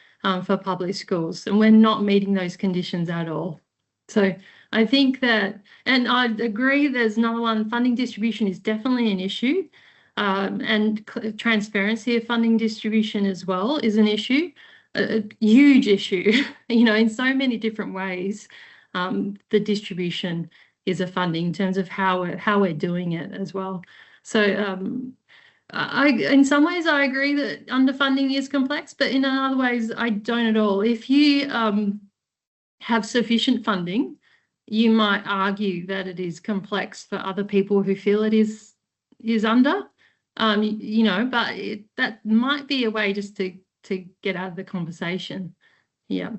for public schools, and we're not meeting those conditions at all. So I think that, and I agree, there's another one, funding distribution is definitely an issue, and transparency of funding distribution as well is an issue, a huge issue, in so many different ways. The distribution is a funding in terms of how we're doing it as well. So in some ways I agree that underfunding is complex, but in other ways I don't at all. If you have sufficient funding, you might argue that it is complex for other people who feel it is under, but that might be a way just to get out of the conversation. Yeah.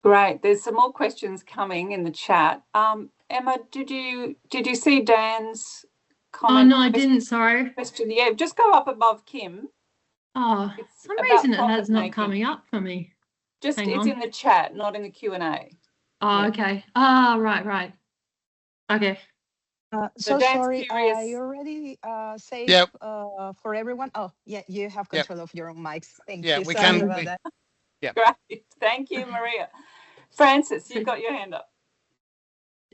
Great. There's some more questions coming in the chat. Emma, did you see Dan's comment? Oh no, I didn't. Sorry. Question. Yeah, just go up above Kim. Oh, for some reason it has not coming up for me. It's in the chat, not in the Q&A. Oh, yeah. Okay. Ah, right. Okay. So Dan's sorry, curious. I already saved Yep. for everyone. Oh, yeah, you have Yep. control of your own mics. Thank Yeah, you. we Sorry can. about that. Great. Thank you, Maria. Francis, you've got your hand up.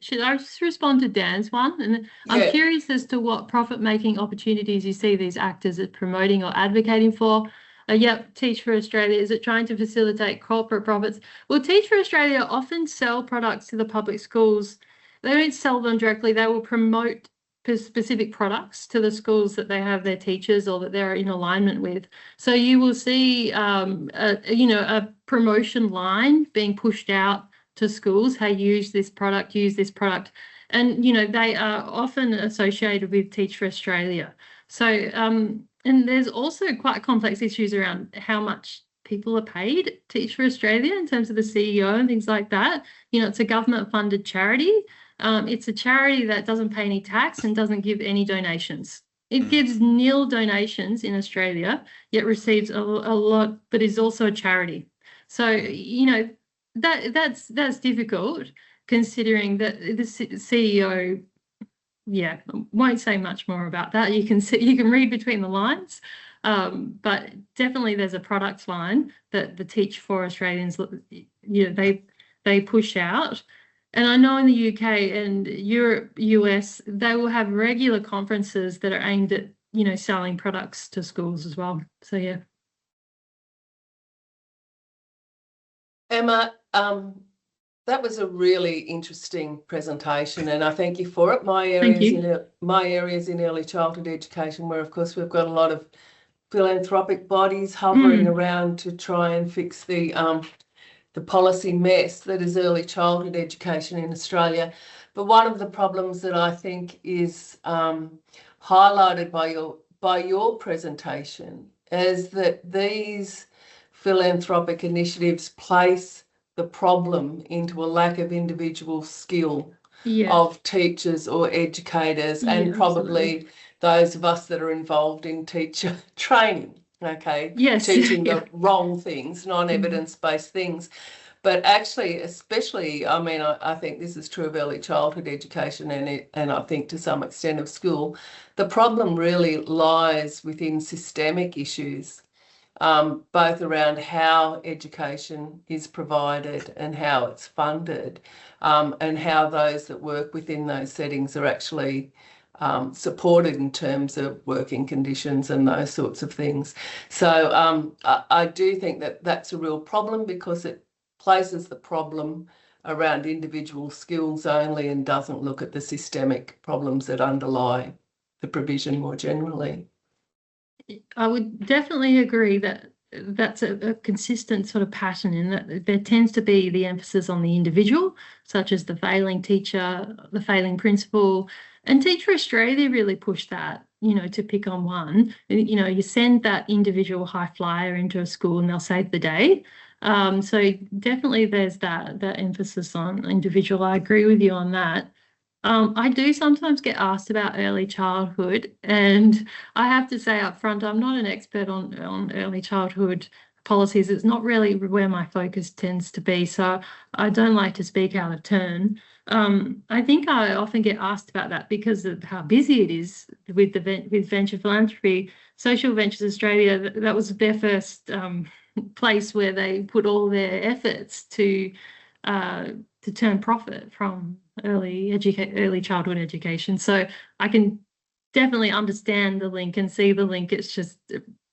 Should I just respond to Dan's one? And I'm curious as to what profit-making opportunities you see these actors as promoting or advocating for. Yep, Teach for Australia, is it trying to facilitate corporate profits? Well, Teach for Australia often sell products to the public schools. They don't sell them directly. They will promote specific products to the schools that they have their teachers or that they're in alignment with. So you will see, a promotion line being pushed out to schools. Hey, use this product, and they are often associated with Teach for Australia. So and there's also quite complex issues around how much people are paid at Teach for Australia in terms of the CEO and things like that. It's a government funded charity. It's a charity that doesn't pay any tax and doesn't give any donations. It gives nil donations in Australia, yet receives a lot, but is also a charity. So that's difficult, considering that the CEO, won't say much more about that. You can read between the lines, but definitely there's a products line that the Teach for Australians, they push out. And I know in the UK and Europe, US, they will have regular conferences that are aimed at selling products to schools as well. So yeah. Emma, that was a really interesting presentation, and I thank you for it. My areas in early childhood education, where of course we've got a lot of philanthropic bodies hovering around to try and fix the policy mess that is early childhood education in Australia. But one of the problems that I think is highlighted by your presentation is that these philanthropic initiatives place the problem into a lack of individual skill of teachers or educators, and probably those of us that are involved in teacher training, teaching the wrong things, non-evidence-based things. But actually, especially, I think this is true of early childhood education and I think to some extent of school, the problem really lies within systemic issues, both around how education is provided and how it's funded, and how those that work within those settings are actually supported in terms of working conditions and those sorts of things. So I do think that that's a real problem, because it places the problem around individual skills only and doesn't look at the systemic problems that underlie the provision more generally. I would definitely agree that that's a consistent sort of pattern, in that there tends to be the emphasis on the individual, such as the failing teacher, the failing principal, and Teach for Australia really pushed that, to pick on one. You send that individual high flyer into a school and they'll save the day. So definitely there's that emphasis on individual. I agree with you on that. I do sometimes get asked about early childhood, and I have to say up front, I'm not an expert on early childhood policies. It's not really where my focus tends to be, so I don't like to speak out of turn. I think I often get asked about that because of how busy it is with Venture Philanthropy. Social Ventures Australia, that was their first place where they put all their efforts to turn profit from early childhood education. So I can definitely understand the link and see the link. It's just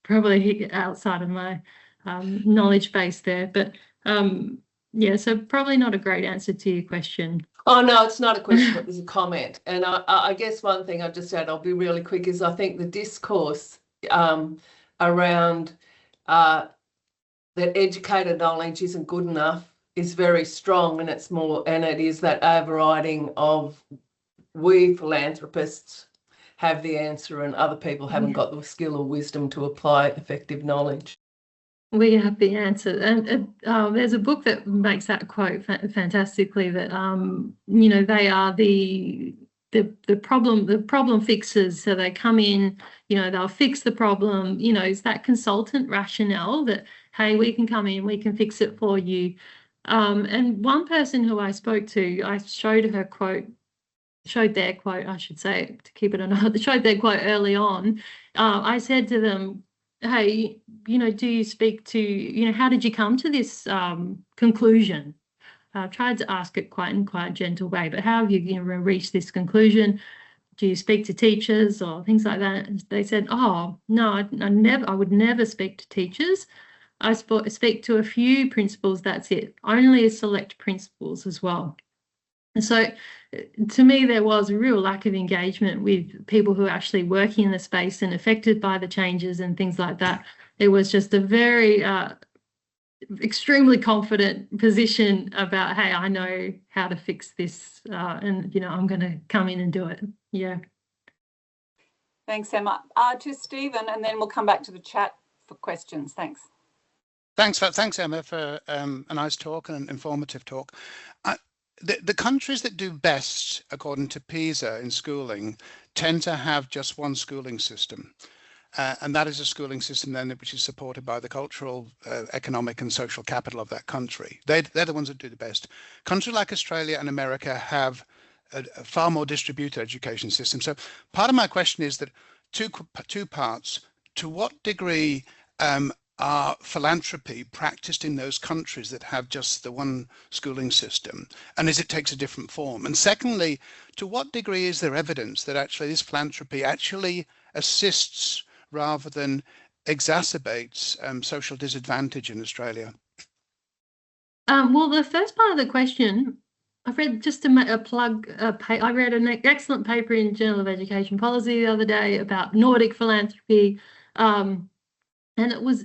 probably outside of my knowledge base there. But so probably not a great answer to your question. Oh, no, it's not a question, it was a comment. And I guess one thing I'll just add, I'll be really quick, is I think the discourse around that educator knowledge isn't good enough is very strong, and it is that overriding of we philanthropists have the answer and other people haven't got the skill or wisdom to apply effective knowledge. We have the answer, and there's a book that makes that quote fantastically. That they are the problem fixers. So they come in, they'll fix the problem. It's that consultant rationale that, hey, we can come in, we can fix it for you. And one person who I spoke to, I showed her quote showed their quote, I should say, to keep it another, showed their quote early on, I said to them, hey, do you speak to, how did you come to this conclusion? I've tried to ask it in quite a gentle way, but how have you, reached this conclusion? Do you speak to teachers or things like that? And they said, oh, no, I would never speak to teachers. I speak to a few principals, that's it, only select principals as well. And so to me, there was a real lack of engagement with people who are actually working in the space and affected by the changes and things like that. It was just a very extremely confident position about, hey, I know how to fix this and, I'm going to come in and do it. Yeah. Thanks, Emma. To Stephen, and then we'll come back to the chat for questions. Thanks. Thanks, Emma, for a nice talk and an informative talk. The countries that do best, according to PISA in schooling, tend to have just one schooling system. And that is a schooling system then which is supported by the cultural, economic and social capital of that country. They're the ones that do the best. Countries like Australia and America have a far more distributed education system. So part of my question is that two parts. To what degree are philanthropy practiced in those countries that have just the one schooling system, and as it takes a different form? And secondly, to what degree is there evidence that actually this philanthropy actually assists rather than exacerbates social disadvantage in Australia? Well, the first part of the question, I've read, just to plug, I read an excellent paper in Journal of Education Policy the other day about Nordic philanthropy, and it was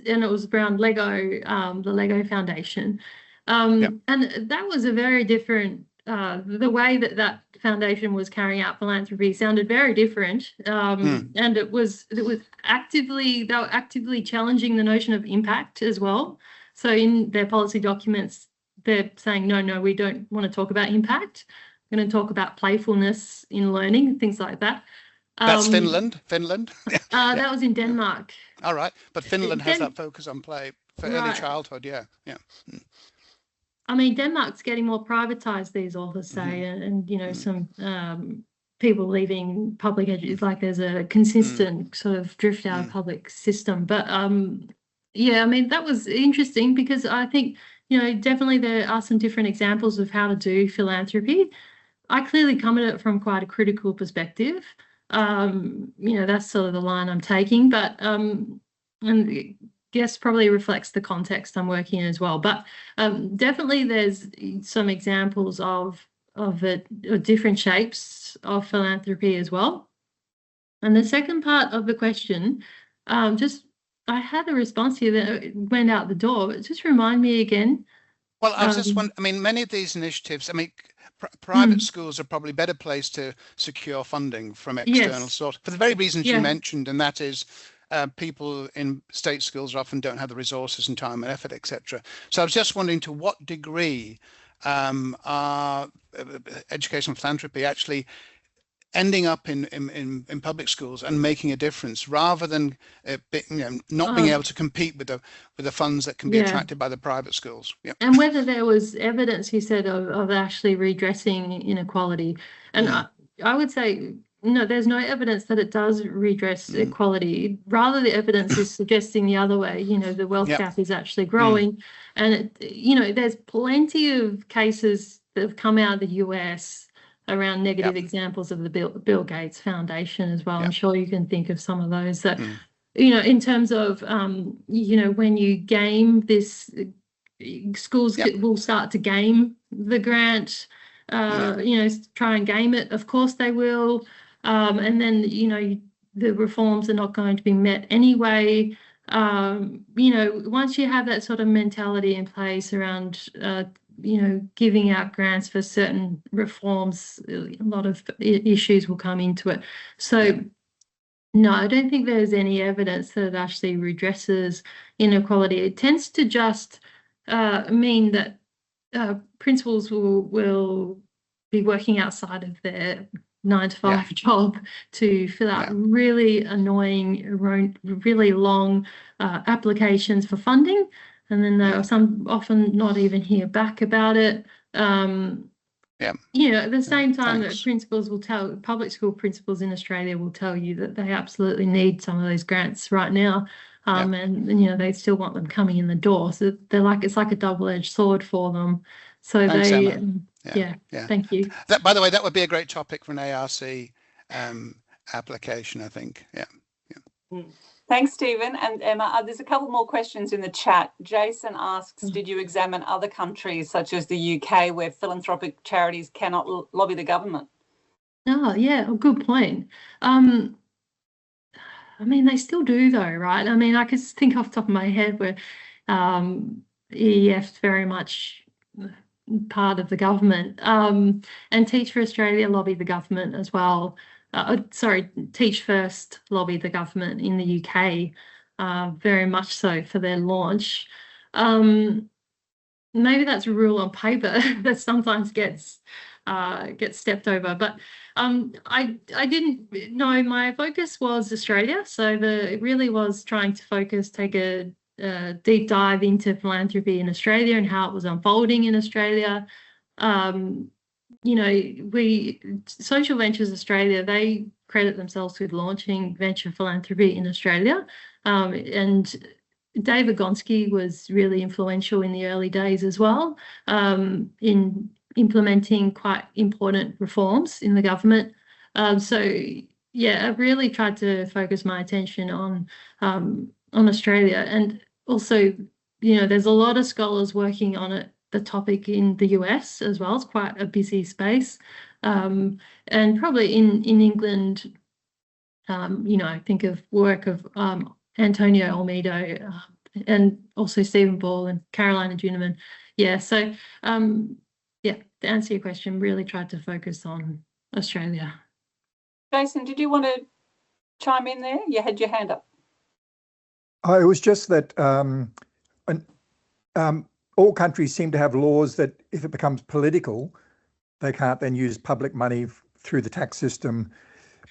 around Lego, the Lego Foundation, and that was a very different. The way that foundation was carrying out philanthropy sounded very different, and they were actively challenging the notion of impact as well. So in their policy documents, they're saying, no, we don't want to talk about impact. We're going to talk about playfulness in learning, things like that. That's Finland. That was in Denmark. All right, but Finland has that focus on play for early childhood. Yeah. I mean, Denmark's getting more privatised, these authors say, and some people leaving public education, like there's a consistent sort of drift out of public system. But yeah, I mean, that was interesting because I think, definitely there are some different examples of how to do philanthropy. I clearly come at it from quite a critical perspective. That's sort of the line I'm taking, but and I guess probably reflects the context I'm working in as well. But definitely there's some examples of different shapes of philanthropy as well. And the second part of the question, I had a response here that went out the door, but just remind me again. Well, I was just wondering, I mean, many of these initiatives, I mean, private schools are probably better placed to secure funding from external sources for the very reasons you mentioned, and that is people in state schools often don't have the resources and time and effort, etc. So I was just wondering to what degree are educational philanthropy actually ending up in public schools and making a difference, rather than not being able to compete with the funds that can be attracted by the private schools. And whether there was evidence, you said, of actually redressing inequality. And I would say, no, there's no evidence that it does redress equality. Rather, the evidence is suggesting the other way. The wealth gap is actually growing. And, there's plenty of cases that have come out of the US around negative examples of the Bill Gates Foundation as well. I'm sure you can think of some of those that, in terms of, when you game this, schools will start to game the grant, try and game it. Of course they will. And then, the reforms are not going to be met anyway. Once you have that sort of mentality in place around, giving out grants for certain reforms, a lot of issues will come into it. So, no, I don't think there's any evidence that it actually redresses inequality. It tends to just mean that principals will be working outside of their 9-to-5 job to fill out really annoying, really long applications for funding. And then there are some often not even hear back about it. you know, at the same time that principals will tell, public school principals in Australia will tell you that they absolutely need some of those grants right now. And you know, they still want them coming in the door. So they're like, it's like a double-edged sword for them. So Thanks, they, Emma. Thank you. That, by the way, that would be a great topic for an ARC application, I think. Thanks, Stephen and Emma. There's a couple more questions in the chat. Jason asks, did you examine other countries such as the UK where philanthropic charities cannot lobby the government? Oh, yeah, good point. I mean, they still do though, right? I mean, I could think off the top of my head where EEF's very much part of the government, and Teach for Australia lobby the government as well. Teach First lobby the government in the UK, very much so for their launch. Maybe that's a rule on paper that sometimes gets stepped over, but I didn't know. My focus was Australia, so it really was trying to take a deep dive into philanthropy in Australia and how it was unfolding in Australia. You know, Social Ventures Australia, they credit themselves with launching Venture Philanthropy in Australia, and David Gonski was really influential in the early days as well, in implementing quite important reforms in the government. So yeah, I've really tried to focus my attention on Australia, and also, you know, there's a lot of scholars working on the topic in the US as well. It's quite a busy space, and probably in England, you know, I think of work of Antonio Olmedo, and also Stephen Ball and Carolina Junemann. Yeah, so yeah, to answer your question, really tried to focus on Australia. Jason, did you want to chime in there? You had your hand up. Oh, it was just that all countries seem to have laws that if it becomes political, they can't then use public money through the tax system.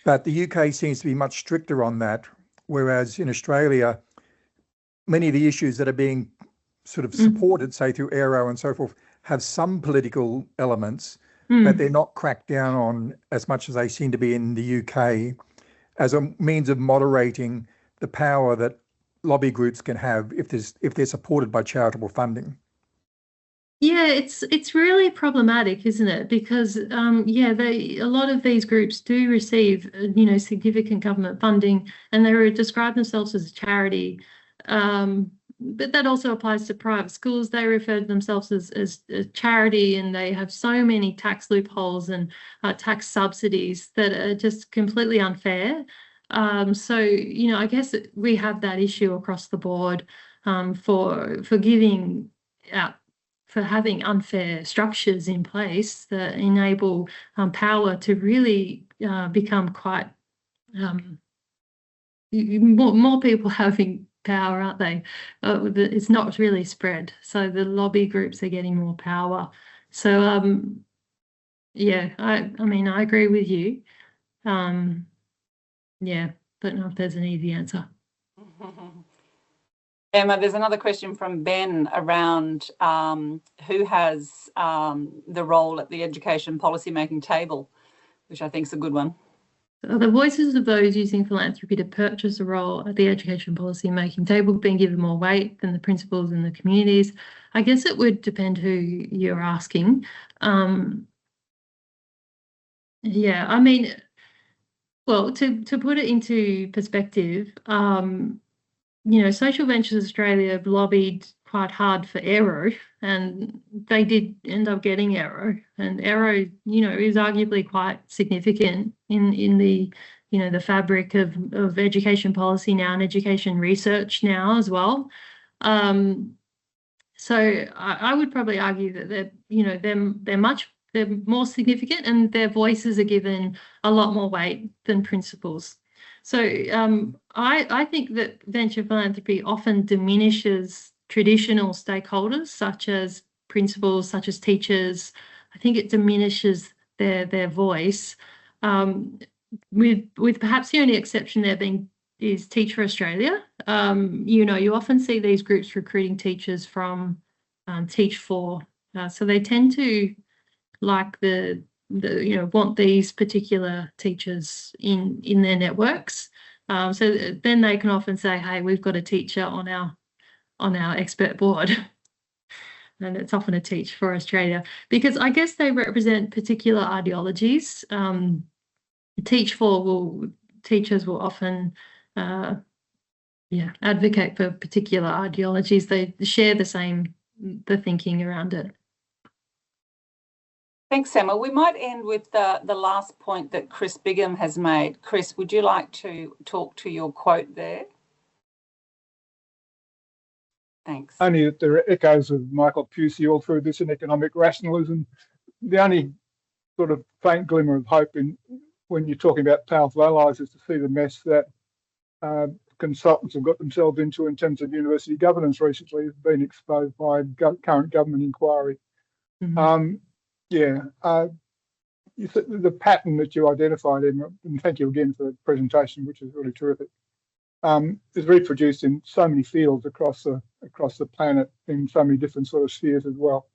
But the UK seems to be much stricter on that, whereas in Australia, many of the issues that are being sort of supported, say through Aero and so forth, have some political elements, but they're not cracked down on as much as they seem to be in the UK, as a means of moderating the power that lobby groups can have if they're supported by charitable funding. Yeah, it's really problematic, isn't it? Because yeah, a lot of these groups do receive you know, significant government funding, and they describe themselves as a charity. But that also applies to private schools. They refer to themselves as a charity, and they have so many tax loopholes and tax subsidies that are just completely unfair. So, you know, I guess we have that issue across the board for giving out, for having unfair structures in place that enable power to really become quite more people having power, aren't they? It's not really spread, so the lobby groups are getting more power. So yeah, I mean, I agree with you. Yeah, don't know if there's an easy answer. Emma, there's another question from Ben around who has the role at the education policy making table, which I think is a good one. The voices of those using philanthropy to purchase a role at the education policy making table being given more weight than the principals and the communities. I guess it would depend who you're asking. Yeah, I mean, well, to put it into perspective, you know, Social Ventures Australia lobbied quite hard for Aero, and they did end up getting Aero, and Aero, you know, is arguably quite significant in the, you know, the fabric of education policy now and education research now as well. So I would probably argue that they're, you know, they're more significant, and their voices are given a lot more weight than principals. So I think that venture philanthropy often diminishes traditional stakeholders, such as principals, such as teachers. I think it diminishes their voice, with perhaps the only exception there being is Teach for Australia. You know, you often see these groups recruiting teachers from Teach for, so they tend to like want these particular teachers in their networks. So then they can often say, hey, we've got a teacher on our expert board. And it's often a teach for Australia, because I guess they represent particular ideologies. Teachers will often advocate for particular ideologies. They share the thinking around it. Thanks, Emma. We might end with the last point that Chris Bigham has made. Chris, would you like to talk to your quote there? Thanks. Only that there are echoes of Michael Pusey all through this in economic rationalism. The only sort of faint glimmer of hope when you're talking about powerful allies is to see the mess that consultants have got themselves into in terms of university governance recently has been exposed by current government inquiry. Mm-hmm. The pattern that you identified, Emma, and thank you again for the presentation, which is really terrific, is reproduced in so many fields across the planet in so many different sort of spheres as well,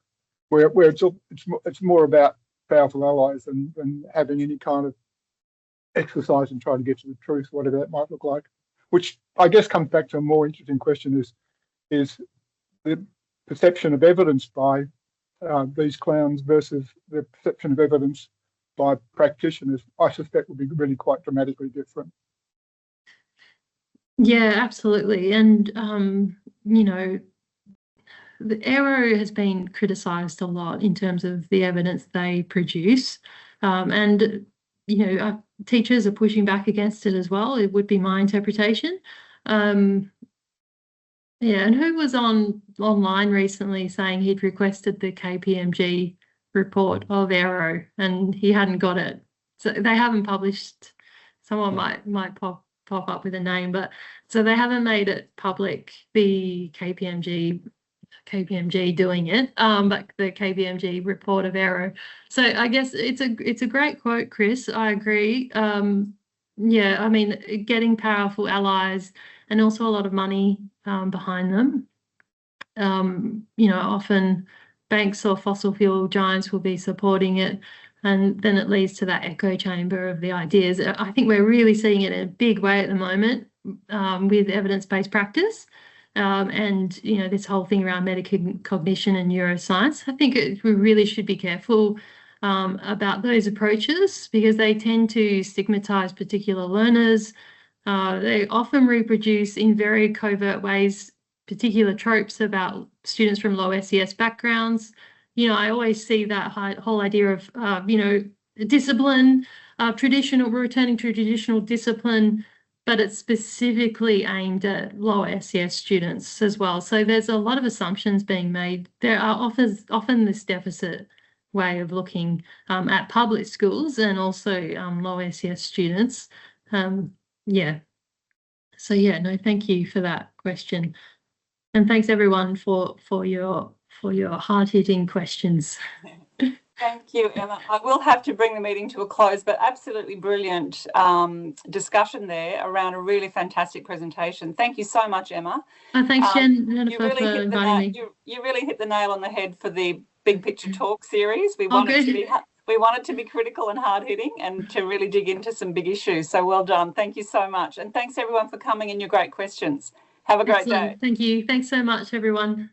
where it's more about powerful allies than having any kind of exercise and trying to get to the truth, whatever that might look like. Which I guess comes back to a more interesting question: is the perception of evidence by these clowns versus the perception of evidence by practitioners. I suspect will be really quite dramatically different. Yeah, absolutely. And, the Aero has been criticised a lot in terms of the evidence they produce. Teachers are pushing back against it as well. It would be my interpretation. And who was online recently saying he'd requested the KPMG report of Aero and he hadn't got it. So they haven't published. Someone might pop up with a name, but so they haven't made it public, the KPMG doing it, but the KPMG report of Aero. So I guess it's a great quote, Chris. I agree. Getting powerful allies and also a lot of money behind them. Often banks or fossil fuel giants will be supporting it, and then it leads to that echo chamber of the ideas. I think we're really seeing it in a big way at the moment with evidence-based practice and, this whole thing around metacognition and neuroscience. I think we really should be careful about those approaches because they tend to stigmatise particular learners. They often reproduce in very covert ways particular tropes about students from low SES backgrounds. I always see that whole idea of, discipline, returning to traditional discipline, but it's specifically aimed at low SES students as well. So there's a lot of assumptions being made. There are often this deficit way of looking at public schools and also low SES students. Thank you for that question. And thanks everyone for your hard-hitting questions. Thank you, Emma. I will have to bring the meeting to a close, but absolutely brilliant discussion there around a really fantastic presentation. Thank you so much, Emma. Thanks, Jennifer, for inviting me. You really hit the nail on the head for the Big Picture Talk series. We want it to be critical and hard-hitting and to really dig into some big issues. So well done. Thank you so much. And thanks everyone for coming and your great questions. Have a great day. Thank you. Thanks so much, everyone.